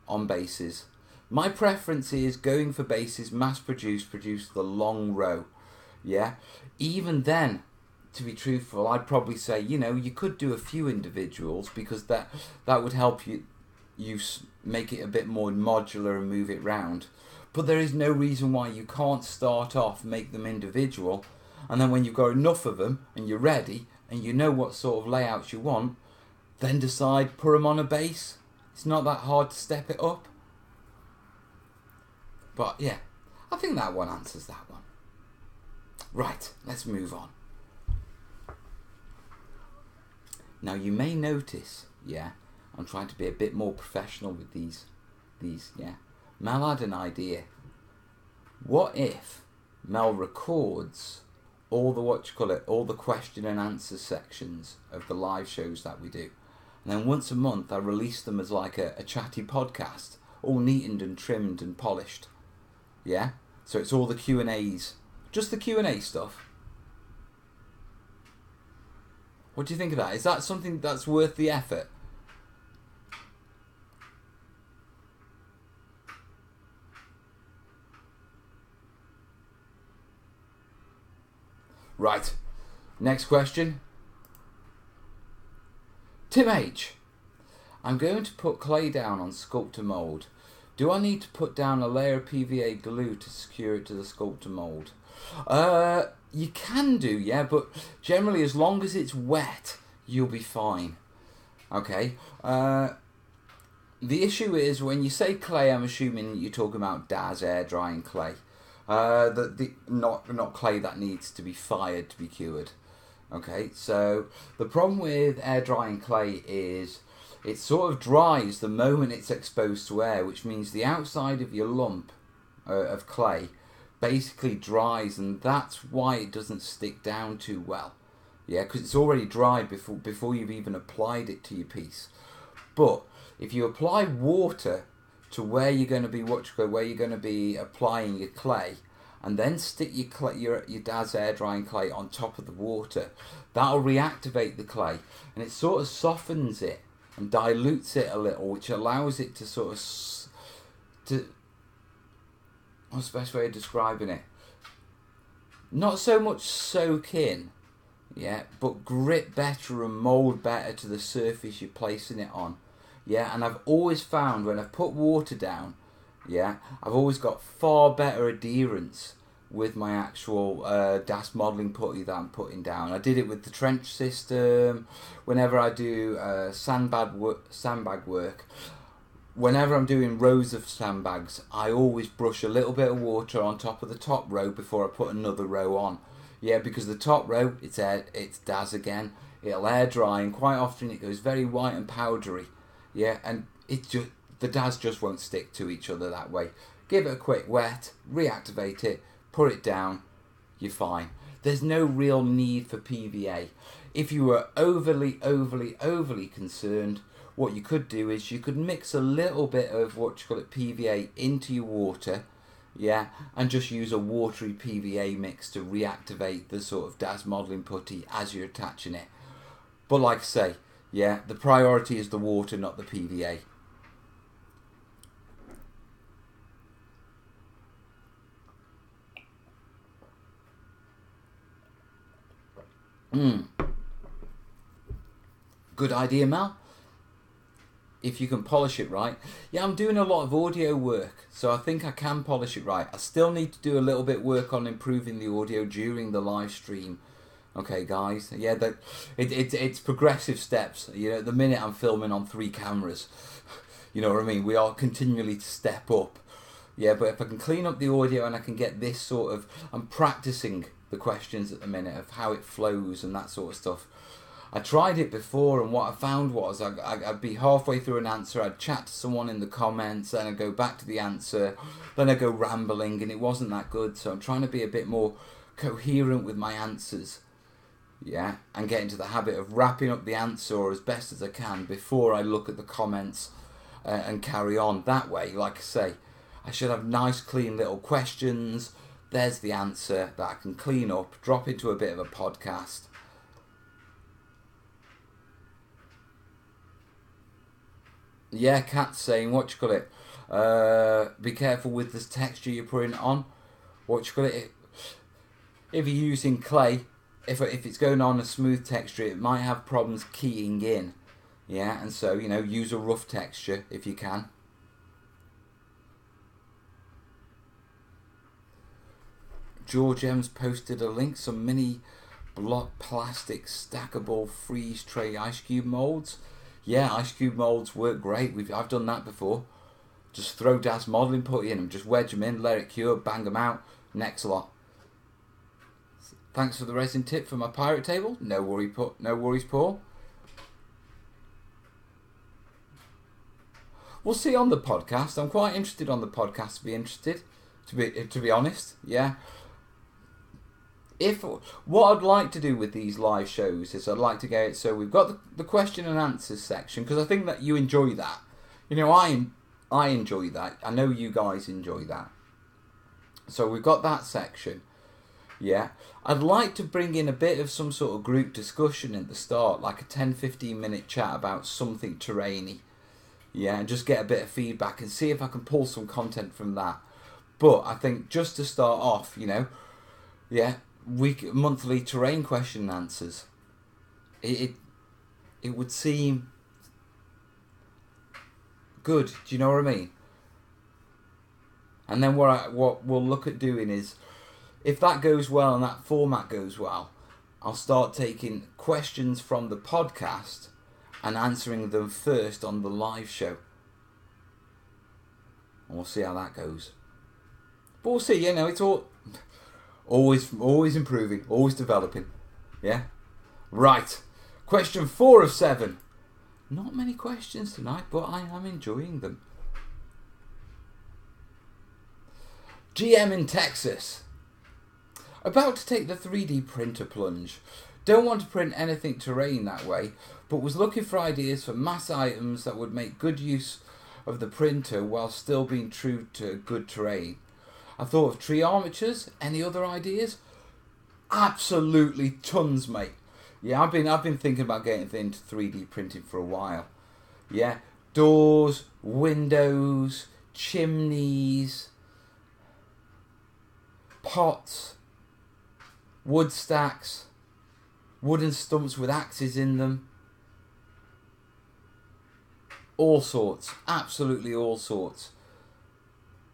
on bases, my preference is going for bases mass-produced, produce the long row. Even then, to be truthful, I'd probably say, you could do a few individuals, because that would help you make it a bit more modular and move it round. But there is no reason why you can't start off, make them individual, and then when you've got enough of them and you're ready and you know what sort of layouts you want, then decide, put them on a base. It's not that hard to step it up. But yeah, I think that one answers that one. Right, let's move on. Now you may notice, I'm trying to be a bit more professional with these. Mel had an idea. What if Mel records all the question and answer sections of the live shows that we do, and then once a month I release them as like a chatty podcast, all neatened and trimmed and polished. So it's all the Q&As, just the Q&A stuff. What do you think of that? Is that something that's worth the effort? Right, next question. Tim H. I'm going to put clay down on sculptor mould. Do I need to put down a layer of PVA glue to secure it to the sculptor mould? You can do, but generally as long as it's wet, you'll be fine. Okay. The issue is when you say clay, I'm assuming you're talking about DAS air drying clay. Not clay that needs to be fired to be cured. Okay, so the problem with air drying clay is it sort of dries the moment it's exposed to air, which means the outside of your lump of clay basically dries, and that's why it doesn't stick down too well. Because it's already dried before you've even applied it to your piece. But if you apply water to where you're going to be applying your clay, and then stick your DAS air drying clay on top of the water, that'll reactivate the clay, and it sort of softens it and dilutes it a little, which allows it to sort of what's the best way of describing it? Not so much soak in, but grip better and mould better to the surface you're placing it on. And I've always found when I've put water down, I've always got far better adherence with my actual DAS modelling putty that I'm putting down. I did it with the trench system. Whenever I do sandbag work, whenever I'm doing rows of sandbags, I always brush a little bit of water on top of the top row before I put another row on. Because the top row, it's DAS again. It'll air dry, and quite often it goes very white and powdery. And the DAS just won't stick to each other that way. Give it a quick wet, reactivate it, put it down, you're fine. There's no real need for PVA. If you were overly concerned, what you could do is you could mix a little bit of PVA into your water, yeah, and just use a watery PVA mix to reactivate the sort of DAS modelling putty as you're attaching it. But like I say, yeah, the priority is the water, not the PVA. Good idea, Mel. If you can polish it right. Yeah, I'm doing a lot of audio work, so I think I can polish it right. I still need to do a little bit work on improving the audio during the live stream. Okay, guys. Yeah, it's progressive steps. You know, at the minute I'm filming on 3 cameras. You know what I mean? We are continually to step up. Yeah, but if I can clean up the audio and I can get this sort of... I'm practicing the questions at the minute of how it flows and that sort of stuff. I tried it before, and what I found was I'd be halfway through an answer, I'd chat to someone in the comments, then I'd go back to the answer, then I'd go rambling, and it wasn't that good. So I'm trying to be a bit more coherent with my answers, yeah, and get into the habit of wrapping up the answer as best as I can before I look at the comments and carry on. That way, like I say, I should have nice clean little questions. There's the answer that I can clean up, drop into a bit of a podcast. Yeah, Kat's saying, what you call it? Be careful with the texture you're putting it on. What you call it? If you're using clay, if it's going on a smooth texture, it might have problems keying in. Yeah, and so, you know, use a rough texture if you can. George M's posted a link, some mini block plastic stackable freeze tray ice cube molds. Yeah, ice cube molds work great. I've done that before. Just throw DAS modelling putty in them, just wedge them in, let it cure, bang them out. Next lot. Thanks for the resin tip for my pirate table. No worries, Paul. We'll see on the podcast. I'm quite interested on the podcast to be honest. Yeah. What I'd like to do with these live shows is I'd like to get it so we've got the question and answers section, because I think that you enjoy that. You know, I enjoy that. I know you guys enjoy that. So we've got that section. Yeah. I'd like to bring in a bit of some sort of group discussion at the start, like a 10-15 minute chat about something terrainy. Yeah, and just get a bit of feedback and see if I can pull some content from that. But I think just to start off, you know, yeah, monthly terrain question and answers. It would seem good. Do you know what I mean? And then what we'll look at doing is, if that goes well and that format goes well, I'll start taking questions from the podcast and answering them first on the live show. And we'll see how that goes. But we'll see. You know, it's all. Always improving, always developing. Yeah? Right. Question 4 of 7. Not many questions tonight, but I am enjoying them. GM in Texas. About to take the 3D printer plunge. Don't want to print anything terrain that way, but was looking for ideas for mass items that would make good use of the printer while still being true to good terrain. I thought of tree armatures. Any other ideas? Absolutely tons, mate. Yeah, I've been thinking about getting into 3D printing for a while. Yeah, doors, windows, chimneys, pots, wood stacks, wooden stumps with axes in them. All sorts, absolutely all sorts.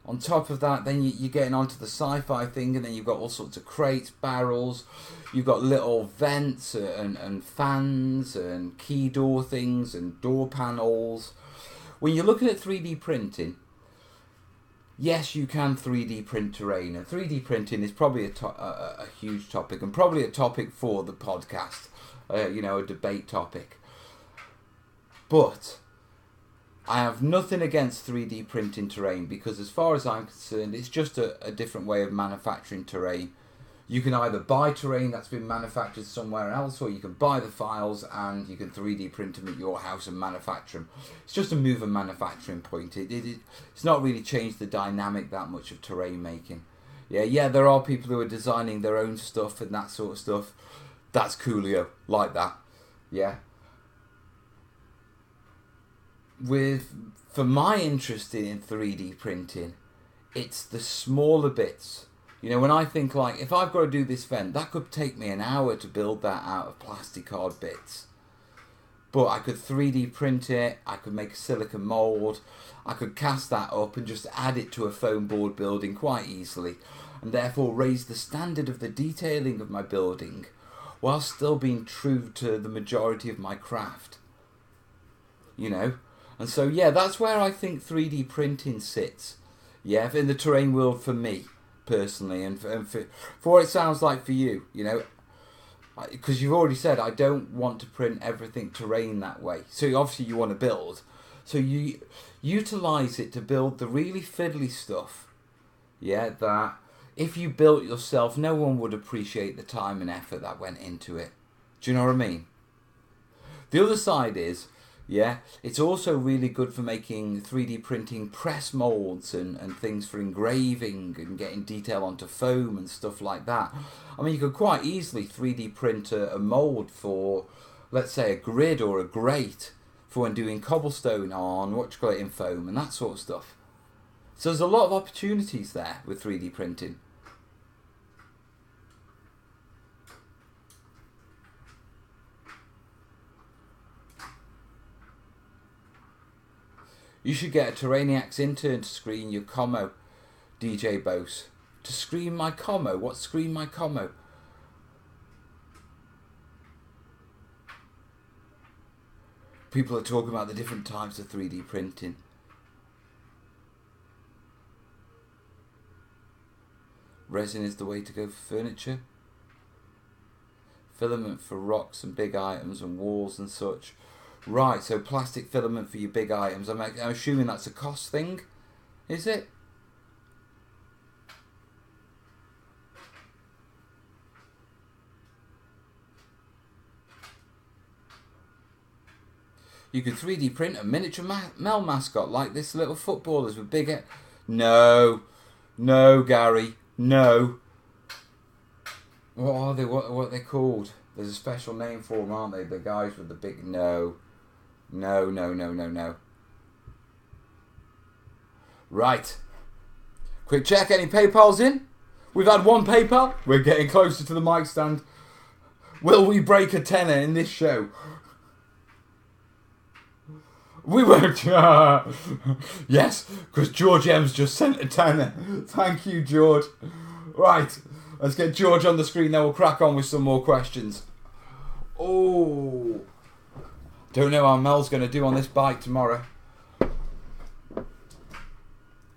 On top of that, then you're getting onto the sci-fi thing, and then you've got all sorts of crates, barrels, you've got little vents and fans and key door things and door panels. When you're looking at 3D printing, yes, you can 3D print terrain, and 3D printing is probably a huge topic, and probably a topic for the podcast, you know, a debate topic. But I have nothing against 3D printing terrain, because as far as I'm concerned, it's just a different way of manufacturing terrain. You can either buy terrain that's been manufactured somewhere else, or you can buy the files and you can 3D print them at your house and manufacture them. It's just a move and manufacturing point. It's not really changed the dynamic that much of terrain making. Yeah, there are people who are designing their own stuff and that sort of stuff. That's coolio, like that. Yeah. For my interest in 3D printing, it's the smaller bits. You know, when I think like, if I've got to do this vent, that could take me an hour to build that out of plastic card bits. But I could 3D print it, I could make a silicon mould, I could cast that up and just add it to a foam board building quite easily, and therefore raise the standard of the detailing of my building, while still being true to the majority of my craft. You know? And so, yeah, that's where I think 3D printing sits. Yeah, in the terrain world for me, personally, and for what it sounds like for you, you know, because you've already said I don't want to print everything terrain that way. So obviously you want to build, so you utilize it to build the really fiddly stuff. Yeah, that if you built yourself, no one would appreciate the time and effort that went into it. Do you know what I mean? The other side is, yeah, it's also really good for making 3D printing press molds and things for engraving and getting detail onto foam and stuff like that. I mean, you could quite easily 3D print a mold for, let's say, a grid or a grate for when doing cobblestone on in foam and that sort of stuff. So there's a lot of opportunities there with 3D printing. You should get a terrainiacs intern to screen your commo, DJ Bose. To screen my commo? What screen my commo? People are talking about the different types of 3D printing. Resin is the way to go for furniture. Filament for rocks and big items and walls and such. Right, so plastic filament for your big items. I'm assuming that's a cost thing, is it? You could 3D print a miniature Mel mascot like this little footballers with big... No, Gary, no. What are they? What are they called? There's a special name for them, aren't they? The guys with the big... No. Right. Quick check, any PayPal's in? We've had one PayPal. We're getting closer to the mic stand. Will we break a tenner in this show? We won't. Yes, because George M's just sent a tenner. Thank you, George. Right, let's get George on the screen, then we'll crack on with some more questions. Oh, don't know how Mel's going to do on this bike tomorrow.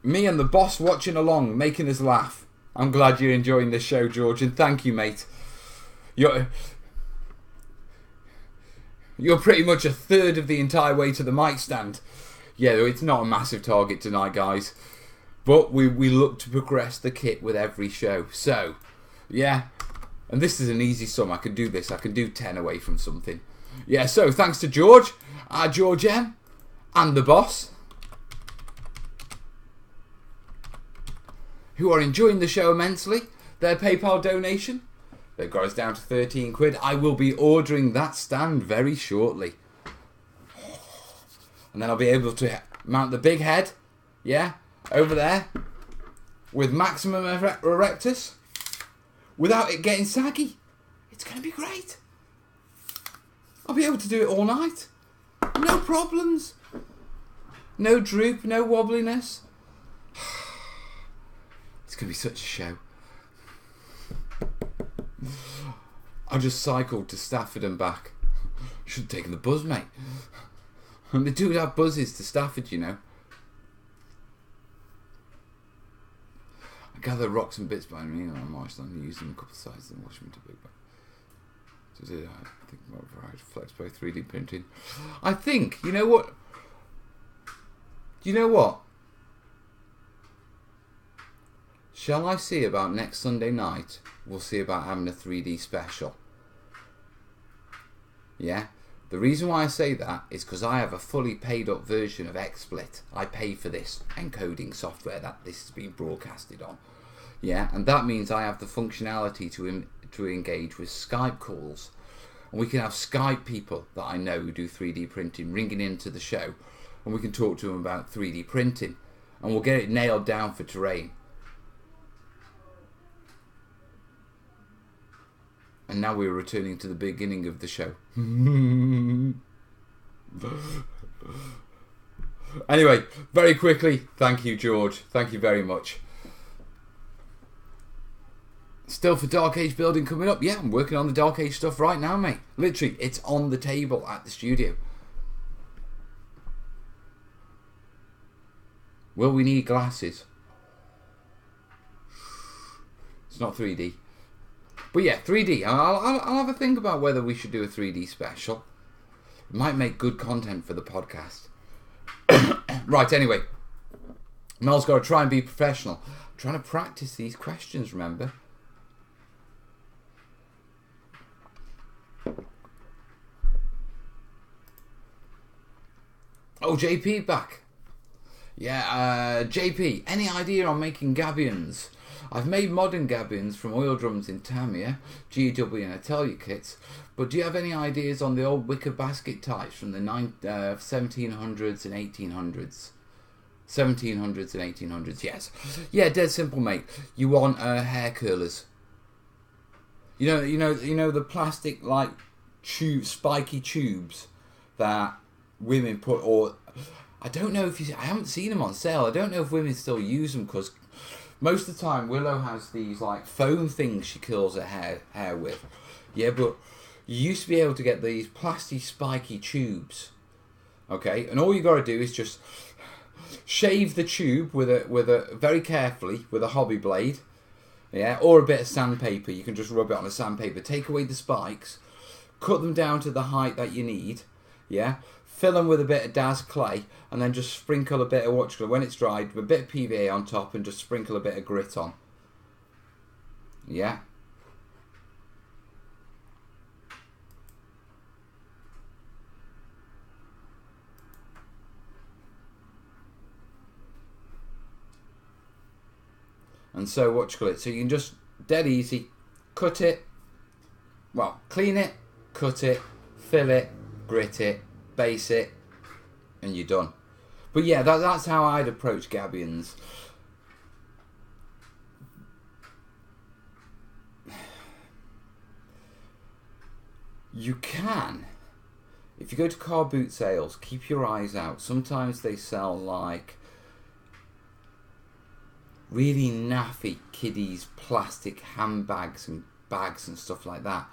Me and the boss watching along, making us laugh. I'm glad you're enjoying this show, George, and thank you, mate. You're pretty much a third of the entire way to the mic stand. Yeah, it's not a massive target tonight, guys. But we look to progress the kit with every show. So, yeah. And this is an easy sum. I can do this. I can do 10 away from something. Yeah, so thanks to George, George M, and the boss, who are enjoying the show immensely. Their PayPal donation, they've got us down to 13 quid. I will be ordering that stand very shortly. And then I'll be able to mount the big head, yeah, over there, with maximum erectus, without it getting saggy. It's going to be great. I'll be able to do it all night. No problems. No droop, no wobbliness. It's going to be such a show. I just cycled to Stafford and back. Should have taken the bus, mate. And they do have buses to Stafford, you know. I gather rocks and bits behind me, and I'm moist. I'm use them a couple of sizes and wash them into big bags. So I think about variety flex by 3D printing. I think, you know what? Shall I see about next Sunday night? We'll see about having a 3D special. Yeah? The reason why I say that is because I have a fully paid up version of XSplit. I pay for this encoding software that this is being broadcasted on. Yeah? And that means I have the functionality to engage with Skype calls. And we can have Skype people that I know who do 3D printing ringing into the show. And we can talk to them about 3D printing. And we'll get it nailed down for terrain. And now we're returning to the beginning of the show. Anyway, very quickly, thank you, George. Thank you very much. Still for Dark Age building coming up. Yeah, I'm working on the Dark Age stuff right now, mate. Literally, it's on the table at the studio. Will we need glasses? It's not 3D. But yeah, 3D. I'll have a think about whether we should do a 3D special. It might make good content for the podcast. Right, anyway. Mel's got to try and be professional. I'm trying to practice these questions, remember? Oh, JP back. Yeah, JP, any idea on making gabions? I've made modern gabions from oil drums in Tamiya, GW and Atelier kits, but do you have any ideas on the old wicker basket types from the 1700s and 1800s? 1700s and 1800s, yes. Yeah, dead simple, mate. You want hair curlers. You know the plastic like spiky tubes that women put, or I don't know if I haven't seen them on sale. I don't know if women still use them because most of the time Willow has these like foam things she curls her hair with. Yeah, but you used to be able to get these plastic spiky tubes. Okay, and all you got to do is just shave the tube with a very carefully with a hobby blade. Yeah, or a bit of sandpaper. You can just rub it on a sandpaper. Take away the spikes, cut them down to the height that you need. Yeah. Fill them with a bit of Daz clay and then just sprinkle a bit of when it's dried, with a bit of PVA on top and just sprinkle a bit of grit on. Yeah. And so so you can just dead easy cut it, well, clean it, cut it, fill it, grit it, base it, and you're done. But yeah, that's how I'd approach gabions. You can, if you go to car boot sales, keep your eyes out. Sometimes they sell like really naffy kiddies plastic handbags and bags and stuff like that.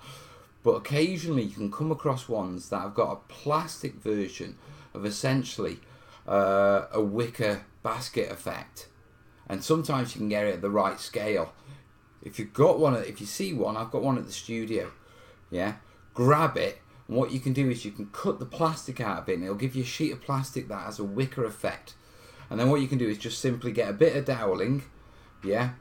But occasionally you can come across ones that have got a plastic version of essentially a wicker basket effect. And sometimes you can get it at the right scale. If you've got one, if you see one, I've got one at the studio. Yeah, grab it. And what you can do is you can cut the plastic out of it and it'll give you a sheet of plastic that has a wicker effect. And then what you can do is just simply get a bit of doweling. Yeah,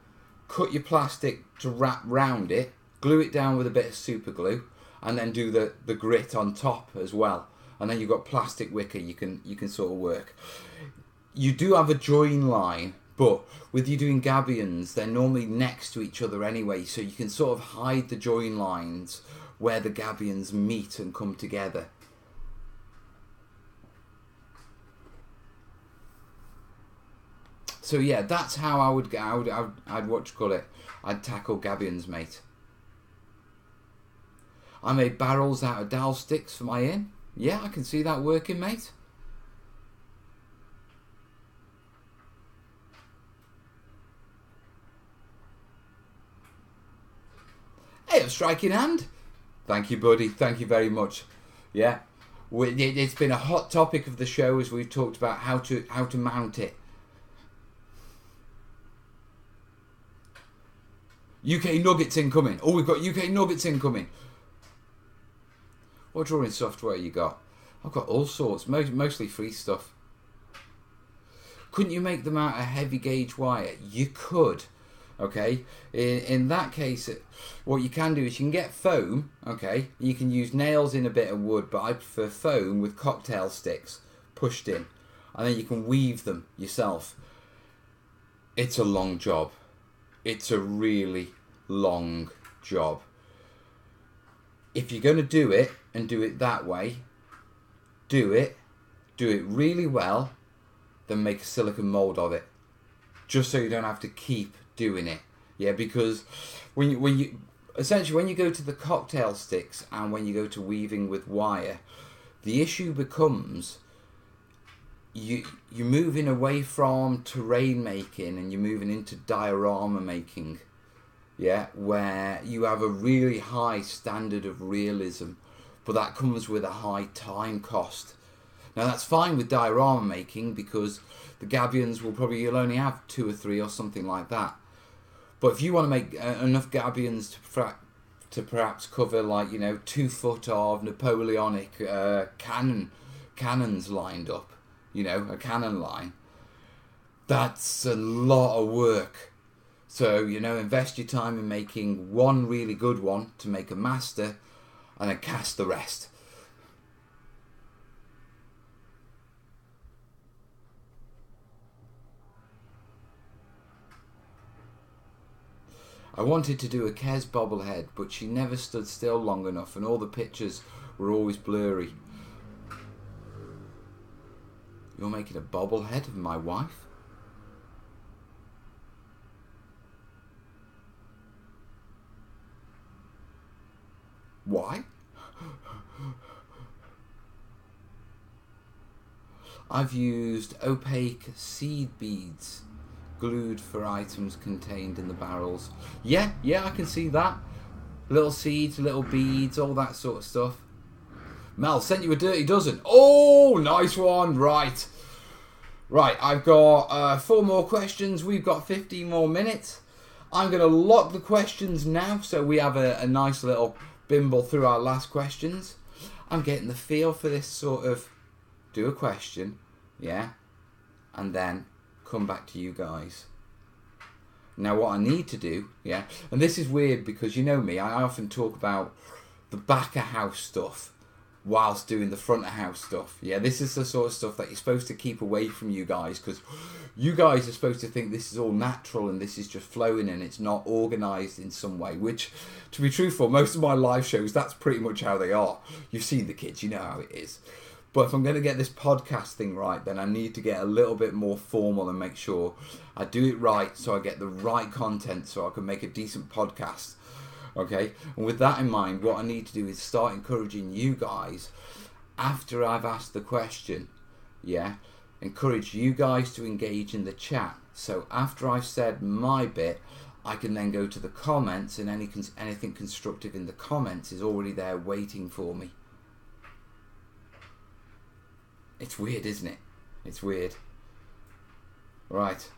cut your plastic to wrap round it. Glue it down with a bit of super glue and then do the grit on top as well. And then you've got plastic wicker you can sort of work. You do have a join line, but with you doing gabions, they're normally next to each other anyway, so you can sort of hide the join lines where the gabions meet and come together. So yeah, that's how I'd tackle gabions, mate. I made barrels out of dowel sticks for my inn. Yeah, I can see that working, mate. Hey, a striking hand. Thank you, buddy. Thank you very much. Yeah, it's been a hot topic of the show as we've talked about how to mount it. UK nuggets incoming. Oh, we've got UK nuggets incoming. What drawing software you got? I've got all sorts, mostly free stuff. Couldn't you make them out of heavy gauge wire? You could. Okay, in that case, what you can do is you can get foam. Okay, you can use nails in a bit of wood, but I prefer foam with cocktail sticks pushed in, and then you can weave them yourself. It's a long job. It's a really long job. If you're going to do it and do it that way, do it really well, then make a silicone mold of it, just so you don't have to keep doing it. Yeah, because when you essentially when you go to the cocktail sticks and when you go to weaving with wire, the issue becomes you're moving away from terrain making and you're moving into diorama making. Yeah, where you have a really high standard of realism, but that comes with a high time cost. Now that's fine with diorama making because the gabions you'll only have 2 or 3 or something like that. But if you want to make enough gabions to perhaps cover 2 foot of Napoleonic cannons lined up, a cannon line, that's a lot of work. So, invest your time in making one really good one to make a master and then cast the rest. I wanted to do a Kez bobblehead, but she never stood still long enough and all the pictures were always blurry. You're making a bobblehead of my wife? Why? I've used opaque seed beads glued for items contained in the barrels. Yeah, I can see that. Little seeds, little beads, all that sort of stuff. Mel sent you a dirty dozen. Oh, nice one. Right, I've got 4 more questions. We've got 15 more minutes. I'm going to lock the questions now so we have a nice little bimble through our last questions. I'm getting the feel for this sort of do a question, yeah, and then come back to you guys. Now what I need to do, yeah, and this is weird because you know me, I often talk about the back of house stuff whilst doing the front of house stuff. Yeah, this is the sort of stuff that you're supposed to keep away from you guys, because you guys are supposed to think this is all natural and this is just flowing and it's not organised in some way, which, to be truthful, most of my live shows, that's pretty much how they are. You've seen the kids, you know how it is. But if I'm going to get this podcast thing right, then I need to get a little bit more formal and make sure I do it right so I get the right content so I can make a decent podcast. Okay? And with that in mind, what I need to do is start encouraging you guys, after I've asked the question, yeah, encourage you guys to engage in the chat. So after I've said my bit, I can then go to the comments, and anything constructive in the comments is already there waiting for me. It's weird, isn't it? It's weird. Right.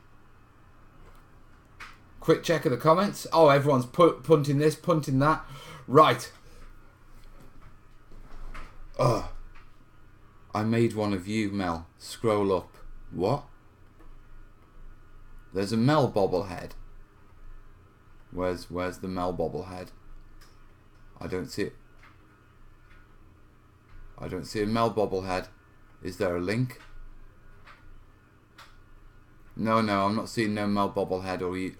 Quick check of the comments. Oh, everyone's punting this, punting that. Right. I made one of you, Mel. Scroll up. What? There's a Mel bobblehead. Where's the Mel bobblehead? I don't see it. I don't see a Mel bobblehead. Is there a link? No, I'm not seeing no Mel bobblehead or you.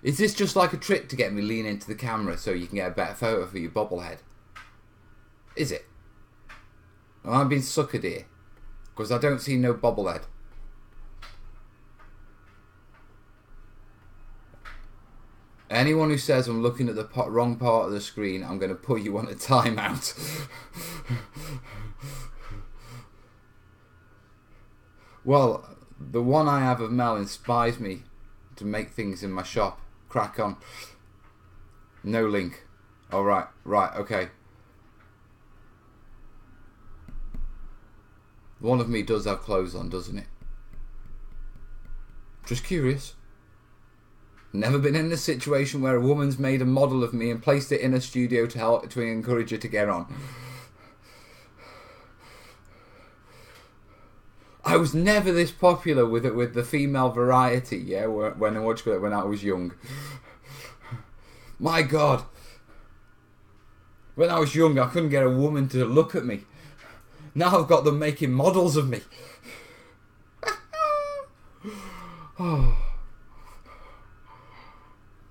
Is this just like a trick to get me lean into the camera so you can get a better photo for your bobblehead? Is it? Well, I'm being suckered here because I don't see no bobblehead. Anyone who says I'm looking at the wrong part of the screen, I'm going to put you on a timeout. Well, the one I have of Mel inspires me to make things in my shop. Crack on. No link. All right, okay. One of me does have clothes on, doesn't it? Just curious. Never been in a situation where a woman's made a model of me and placed it in a studio to encourage her to get on. I was never this popular with the female variety, yeah, when I was young. My God. When I was young, I couldn't get a woman to look at me. Now I've got them making models of me. Oh,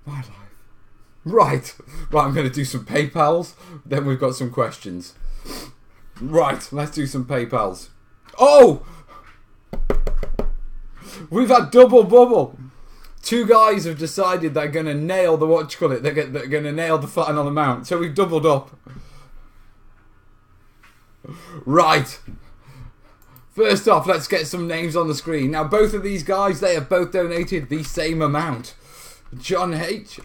my life. Right, I'm going to do some PayPals. Then we've got some questions. Right, let's do some PayPals. Oh! We've had double bubble. Two guys have decided they're going to nail the they're going to nail the final amount. So we've doubled up. Right. First off, let's get some names on the screen. Now, both of these guys, they have both donated the same amount. John H.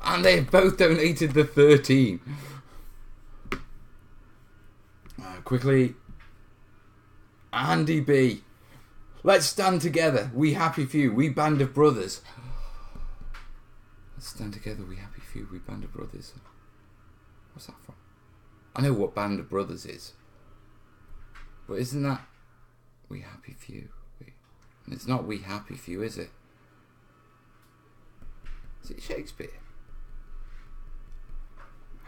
And they have both donated the 13. Quickly. Andy B. Let's stand together. We happy few. We band of brothers. Let's stand together. We happy few. We band of brothers. What's that from? I know what band of brothers is. But isn't that we happy few? It's not we happy few, is it? Is it Shakespeare?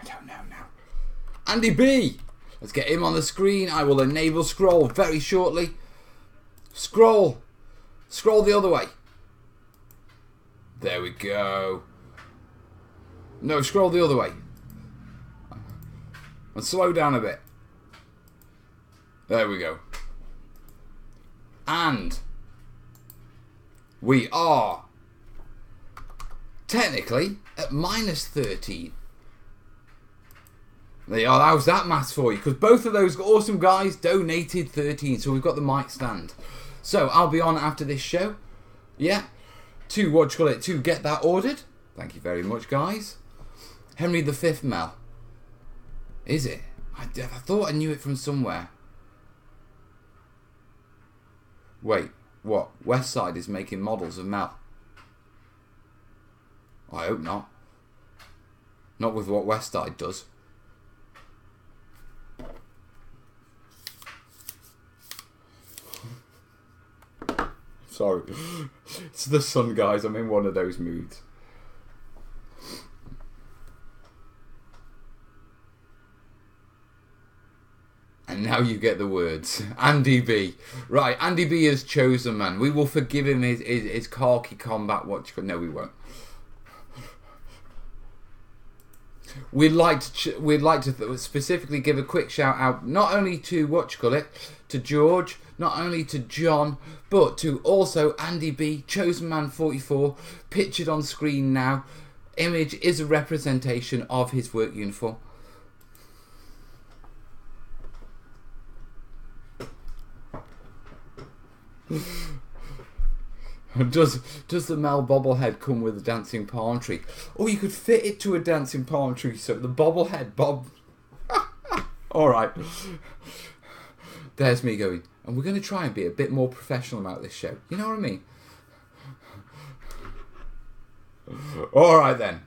I don't know now. Andy B. Let's get him on the screen. I will enable scroll very shortly. Scroll. Scroll the other way. There we go. No, scroll the other way. And slow down a bit. There we go. And we are technically at minus 13. There you are. How's that maths for you? Because both of those awesome guys donated 13. So we've got the mic stand. So I'll be on after this show. Yeah. To get that ordered. Thank you very much, guys. Henry V Mel. Is it? I thought I knew it from somewhere. Wait, what? West Side is making models of Mel. I hope not. Not with what West Side does. Sorry. It's the sun, guys. I'm in one of those moods. And now you get the words. Andy B. Right, Andy B is chosen man. We will forgive him his khaki combat watch. No, we won't. We'd like to specifically give a quick shout out not only to to George, not only to John, but to also Andy B, Chosen Man 44, pictured on screen now. Image is a representation of his work uniform. Does the Mel bobblehead come with a dancing palm tree? Oh, you could fit it to a dancing palm tree, so the bobblehead bob. Alright. There's me going. And we're going to try and be a bit more professional about this show. You know what I mean? Alright then.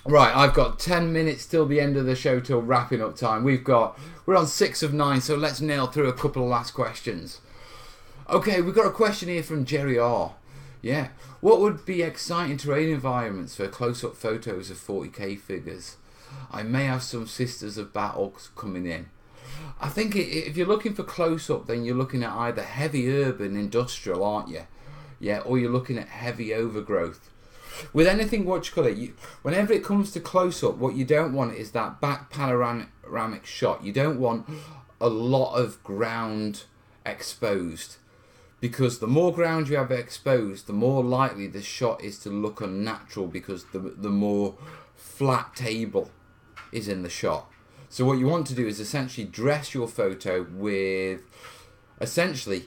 Right, I've got 10 minutes till the end of the show, till wrapping up time. We're on 6 of 9, so let's nail through a couple of last questions. Okay, we've got a question here from Jerry R. Yeah. What would be exciting terrain environments for close-up photos of 40k figures? I may have some Sisters of Battle coming in. I think if you're looking for close-up, then you're looking at either heavy urban industrial, aren't you? Yeah, or you're looking at heavy overgrowth. With anything, whenever it comes to close-up, what you don't want is that back panoramic shot. You don't want a lot of ground exposed. Because the more ground you have exposed, the more likely the shot is to look unnatural, because the more flat table is in the shot. So what you want to do is essentially dress your photo with, essentially,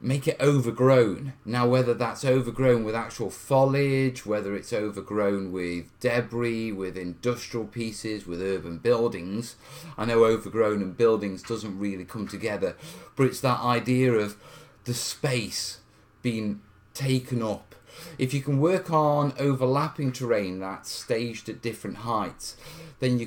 make it overgrown. Now, whether that's overgrown with actual foliage, whether it's overgrown with debris, with industrial pieces, with urban buildings. I know overgrown and buildings doesn't really come together, but it's that idea of the space being taken up If you can work on overlapping terrain that's staged at different heights, then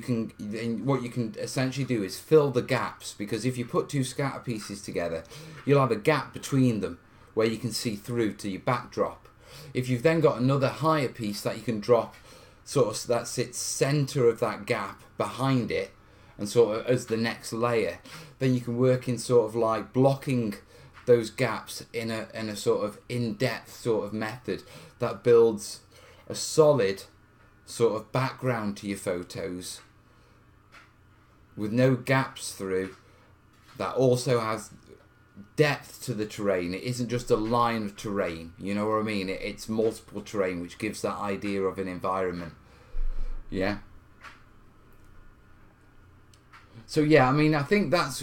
what you can essentially do is fill the gaps, because if you put two scatter pieces together, you'll have a gap between them where you can see through to your backdrop. If you've then got another higher piece that you can drop sort of that sits center of that gap behind it and sort of as the next layer, then you can work in sort of like blocking those gaps in a sort of in-depth sort of method that builds a solid sort of background to your photos with no gaps through, that also has depth to the terrain. It isn't just a line of terrain, you know what I mean? It's multiple terrain, which gives that idea of an environment. Yeah. So yeah, I mean, I think that's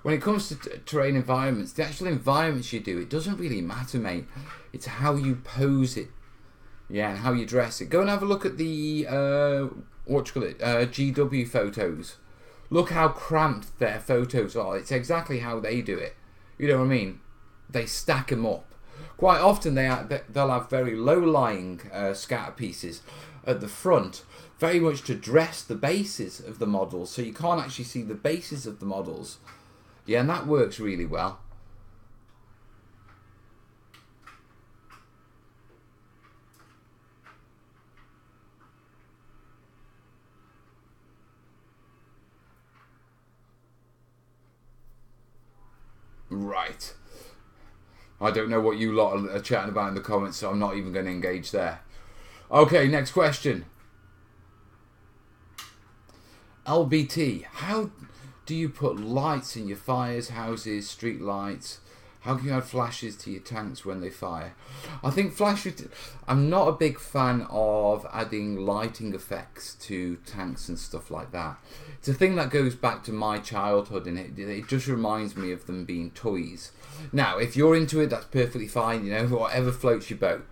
when it comes to terrain environments, the actual environments you do, it doesn't really matter, mate. It's how you pose it, yeah, and how you dress it. Go and have a look at the GW photos. Look how cramped their photos are. It's exactly how they do it. You know what I mean? They stack them up. Quite often they'll have very low-lying scatter pieces at the front, very much to dress the bases of the models, so you can't actually see the bases of the models. Yeah, and that works really well. Right. I don't know what you lot are chatting about in the comments, so I'm not even going to engage there. Okay, next question. LBT, how do you put lights in your fires, houses, street lights? How can you add flashes to your tanks when they fire? I think flashes, I'm not a big fan of adding lighting effects to tanks and stuff like that. It's a thing that goes back to my childhood, and it just reminds me of them being toys. Now, if you're into it, that's perfectly fine, you know, whatever floats your boat.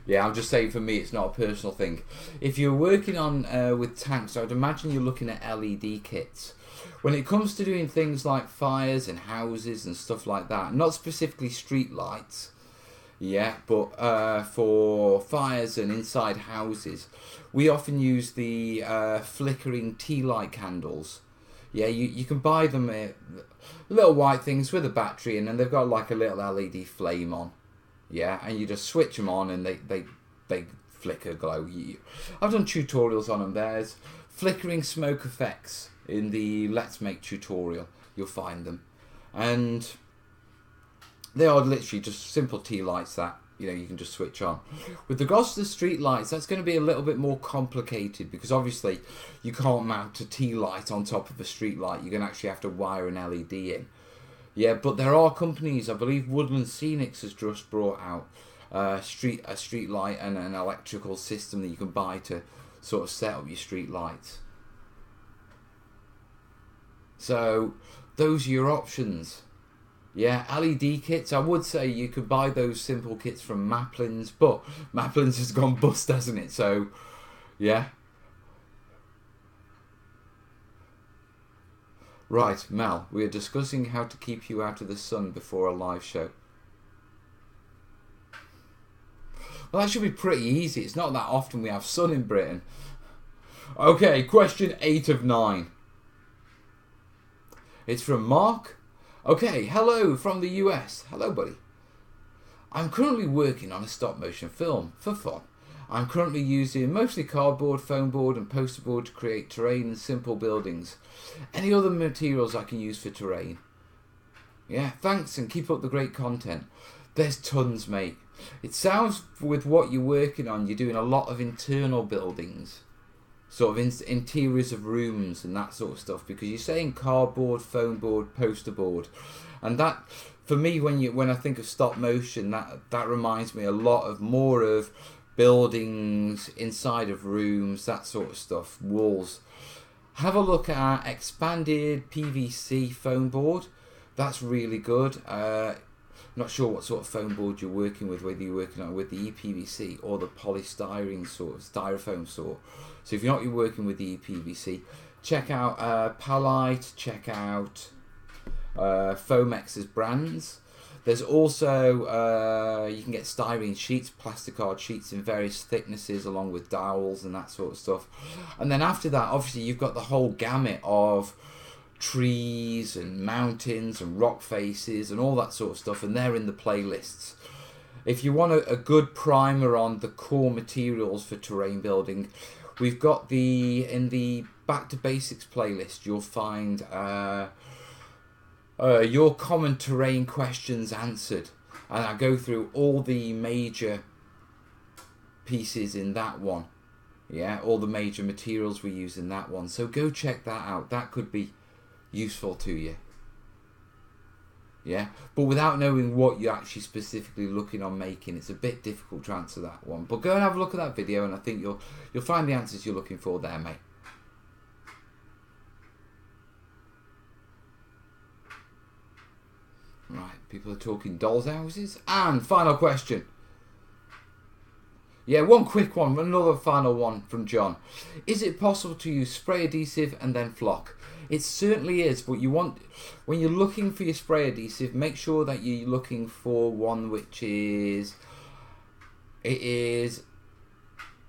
Yeah, I'm just saying, for me, it's not a personal thing. If you're working on with tanks, I'd imagine you're looking at LED kits. When it comes to doing things like fires and houses and stuff like that, not specifically street lights, yeah, but for fires and inside houses, we often use the flickering tea light candles. Yeah, you can buy them little white things with a battery in, and they've got like a little LED flame on. Yeah, and you just switch them on and they flicker, glow. I've done tutorials on them. There's flickering smoke effects in the Let's Make tutorial. You'll find them, and they are literally just simple tea lights that you can just switch on. With regards to the street lights, that's going to be a little bit more complicated, because obviously you can't mount a tea light on top of a street light. You're going to actually have to wire an LED in. Yeah, but there are companies, I believe Woodland Scenics has just brought out a street light and an electrical system that you can buy to sort of set up your street lights. So those are your options. Yeah, LED kits, I would say you could buy those simple kits from Maplin's, but Maplin's has gone bust, hasn't it? So, yeah. Right, Mel, we are discussing how to keep you out of the sun before a live show. Well, that should be pretty easy. It's not that often we have sun in Britain. Okay, question 8 of 9. It's from Mark. Okay, hello from the US. Hello, buddy. I'm currently working on a stop motion film for fun. I'm currently using mostly cardboard, foam board and poster board to create terrain and simple buildings. Any other materials I can use for terrain? Yeah, thanks, and keep up the great content. There's tons, mate. It sounds, with what you're working on, you're doing a lot of internal buildings. Sort of interiors of rooms and that sort of stuff, because you're saying cardboard, foam board, poster board, and that, for me, when I think of stop motion, that reminds me a lot of more of buildings inside of rooms, that sort of stuff, walls. Have a look at expanded PVC foam board. That's really good. Not sure what sort of foam board you're working with, whether you're working on with the EPVC or the polystyrene sort, styrofoam sort. So if you're working with the EPVC, check out Palite, check out Foamex's brands. There's also, you can get styrene sheets, plasticard sheets in various thicknesses along with dowels and that sort of stuff. And then after that, obviously, you've got the whole gamut of trees and mountains and rock faces and all that sort of stuff, and they're in the playlists. If you want a good primer on the core materials for terrain building, we've got in the Back to Basics playlist, you'll find your common terrain questions answered, and I go through all the major pieces in that one. Yeah, all the major materials we use in that one. So go check that out. That could be useful to you. Yeah, but without knowing what you're actually specifically looking on making, it's a bit difficult to answer that one. But go and have a look at that video, and I think you'll find the answers you're looking for there, mate. Right, people are talking dolls' houses. And final question. Yeah, one quick one, another final one from John. Is it possible to use spray adhesive and then flock? It certainly is, but when you're looking for your spray adhesive, make sure that you're looking for one which is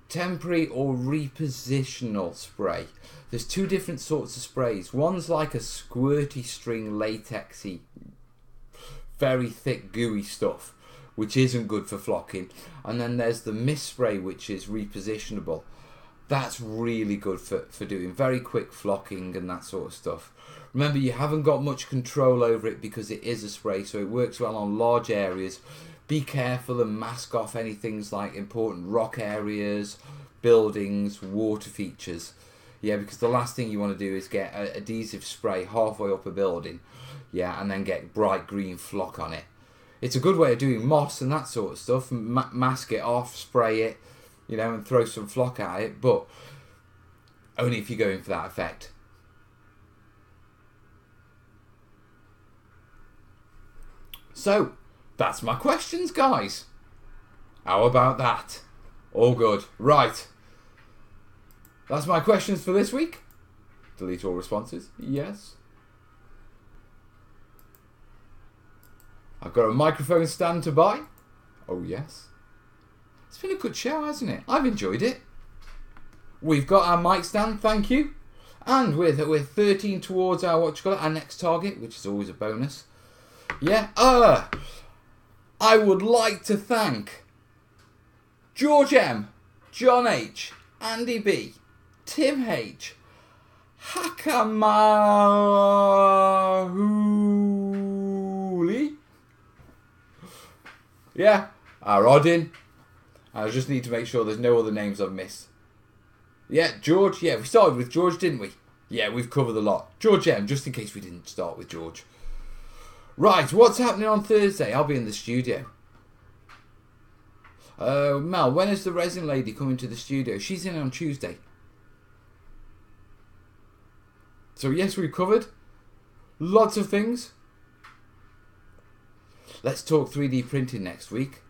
temporary or repositional spray. There's two different sorts of sprays. One's like a squirty string latexy, very thick gooey stuff, which isn't good for flocking. And then there's the mist spray, which is repositionable. That's really good for doing very quick flocking and that sort of stuff. Remember, you haven't got much control over it because it is a spray, so it works well on large areas. Be careful and mask off any things like important rock areas, buildings, water features. Yeah, because the last thing you want to do is get adhesive spray halfway up a building, yeah, and then get bright green flock on it. It's a good way of doing moss and that sort of stuff. Mask it off, spray it, you know, and throw some flock at it, but only if you're going for that effect. So, that's my questions, guys. How about that? All good. Right. That's my questions for this week. Delete all responses. Yes. I've got a microphone stand to buy. Oh, yes. It's been a good show, hasn't it? I've enjoyed it. We've got our mic stand, thank you. And we're 13 towards our our next target, which is always a bonus. Yeah. I would like to thank George M, John H, Andy B, Tim H, Hakamahuli. Yeah, Rodin. I just need to make sure there's no other names I've missed. Yeah, George. Yeah, we started with George, didn't we? Yeah, we've covered a lot. George M, just in case we didn't start with George. Right, what's happening on Thursday? I'll be in the studio. Mel, when is the resin lady coming to the studio? She's in on Tuesday. So yes, we've covered lots of things. Let's talk 3D printing next week.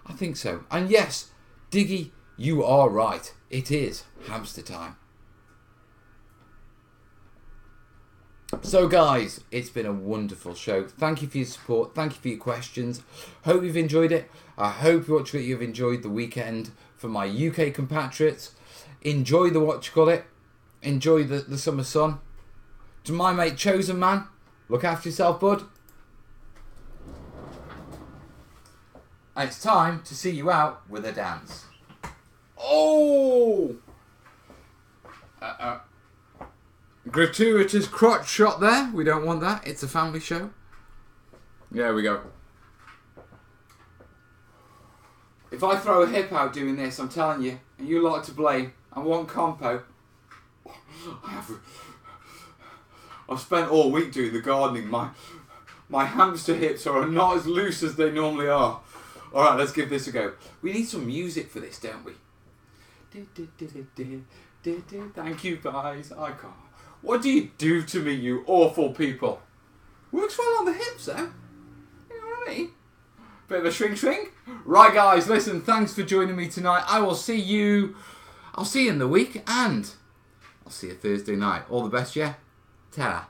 I think so. And yes, Diggy, you are right. It is hamster time. So guys, it's been a wonderful show. Thank you for your support. Thank you for your questions. Hope you've enjoyed it. I hope you've enjoyed the weekend for my UK compatriots. Enjoy enjoy the summer sun. To my mate Chosen Man, look after yourself, bud. And it's time to see you out with a dance. Oh! Gratuitous crotch shot there. We don't want that. It's a family show. There we go. If I throw a hip out doing this, I'm telling you, and you lot to blame, I want compo. I've spent all week doing the gardening. My hamster hips are not as loose as they normally are. Alright, let's give this a go. We need some music for this, don't we? Thank you, guys. I can't. What do you do to me, you awful people? Works well on the hips, though. You know what I mean? Bit of a swing. Right, guys, listen, thanks for joining me tonight. I'll see you in the week, and I'll see you Thursday night. All the best, yeah? Ta-ra.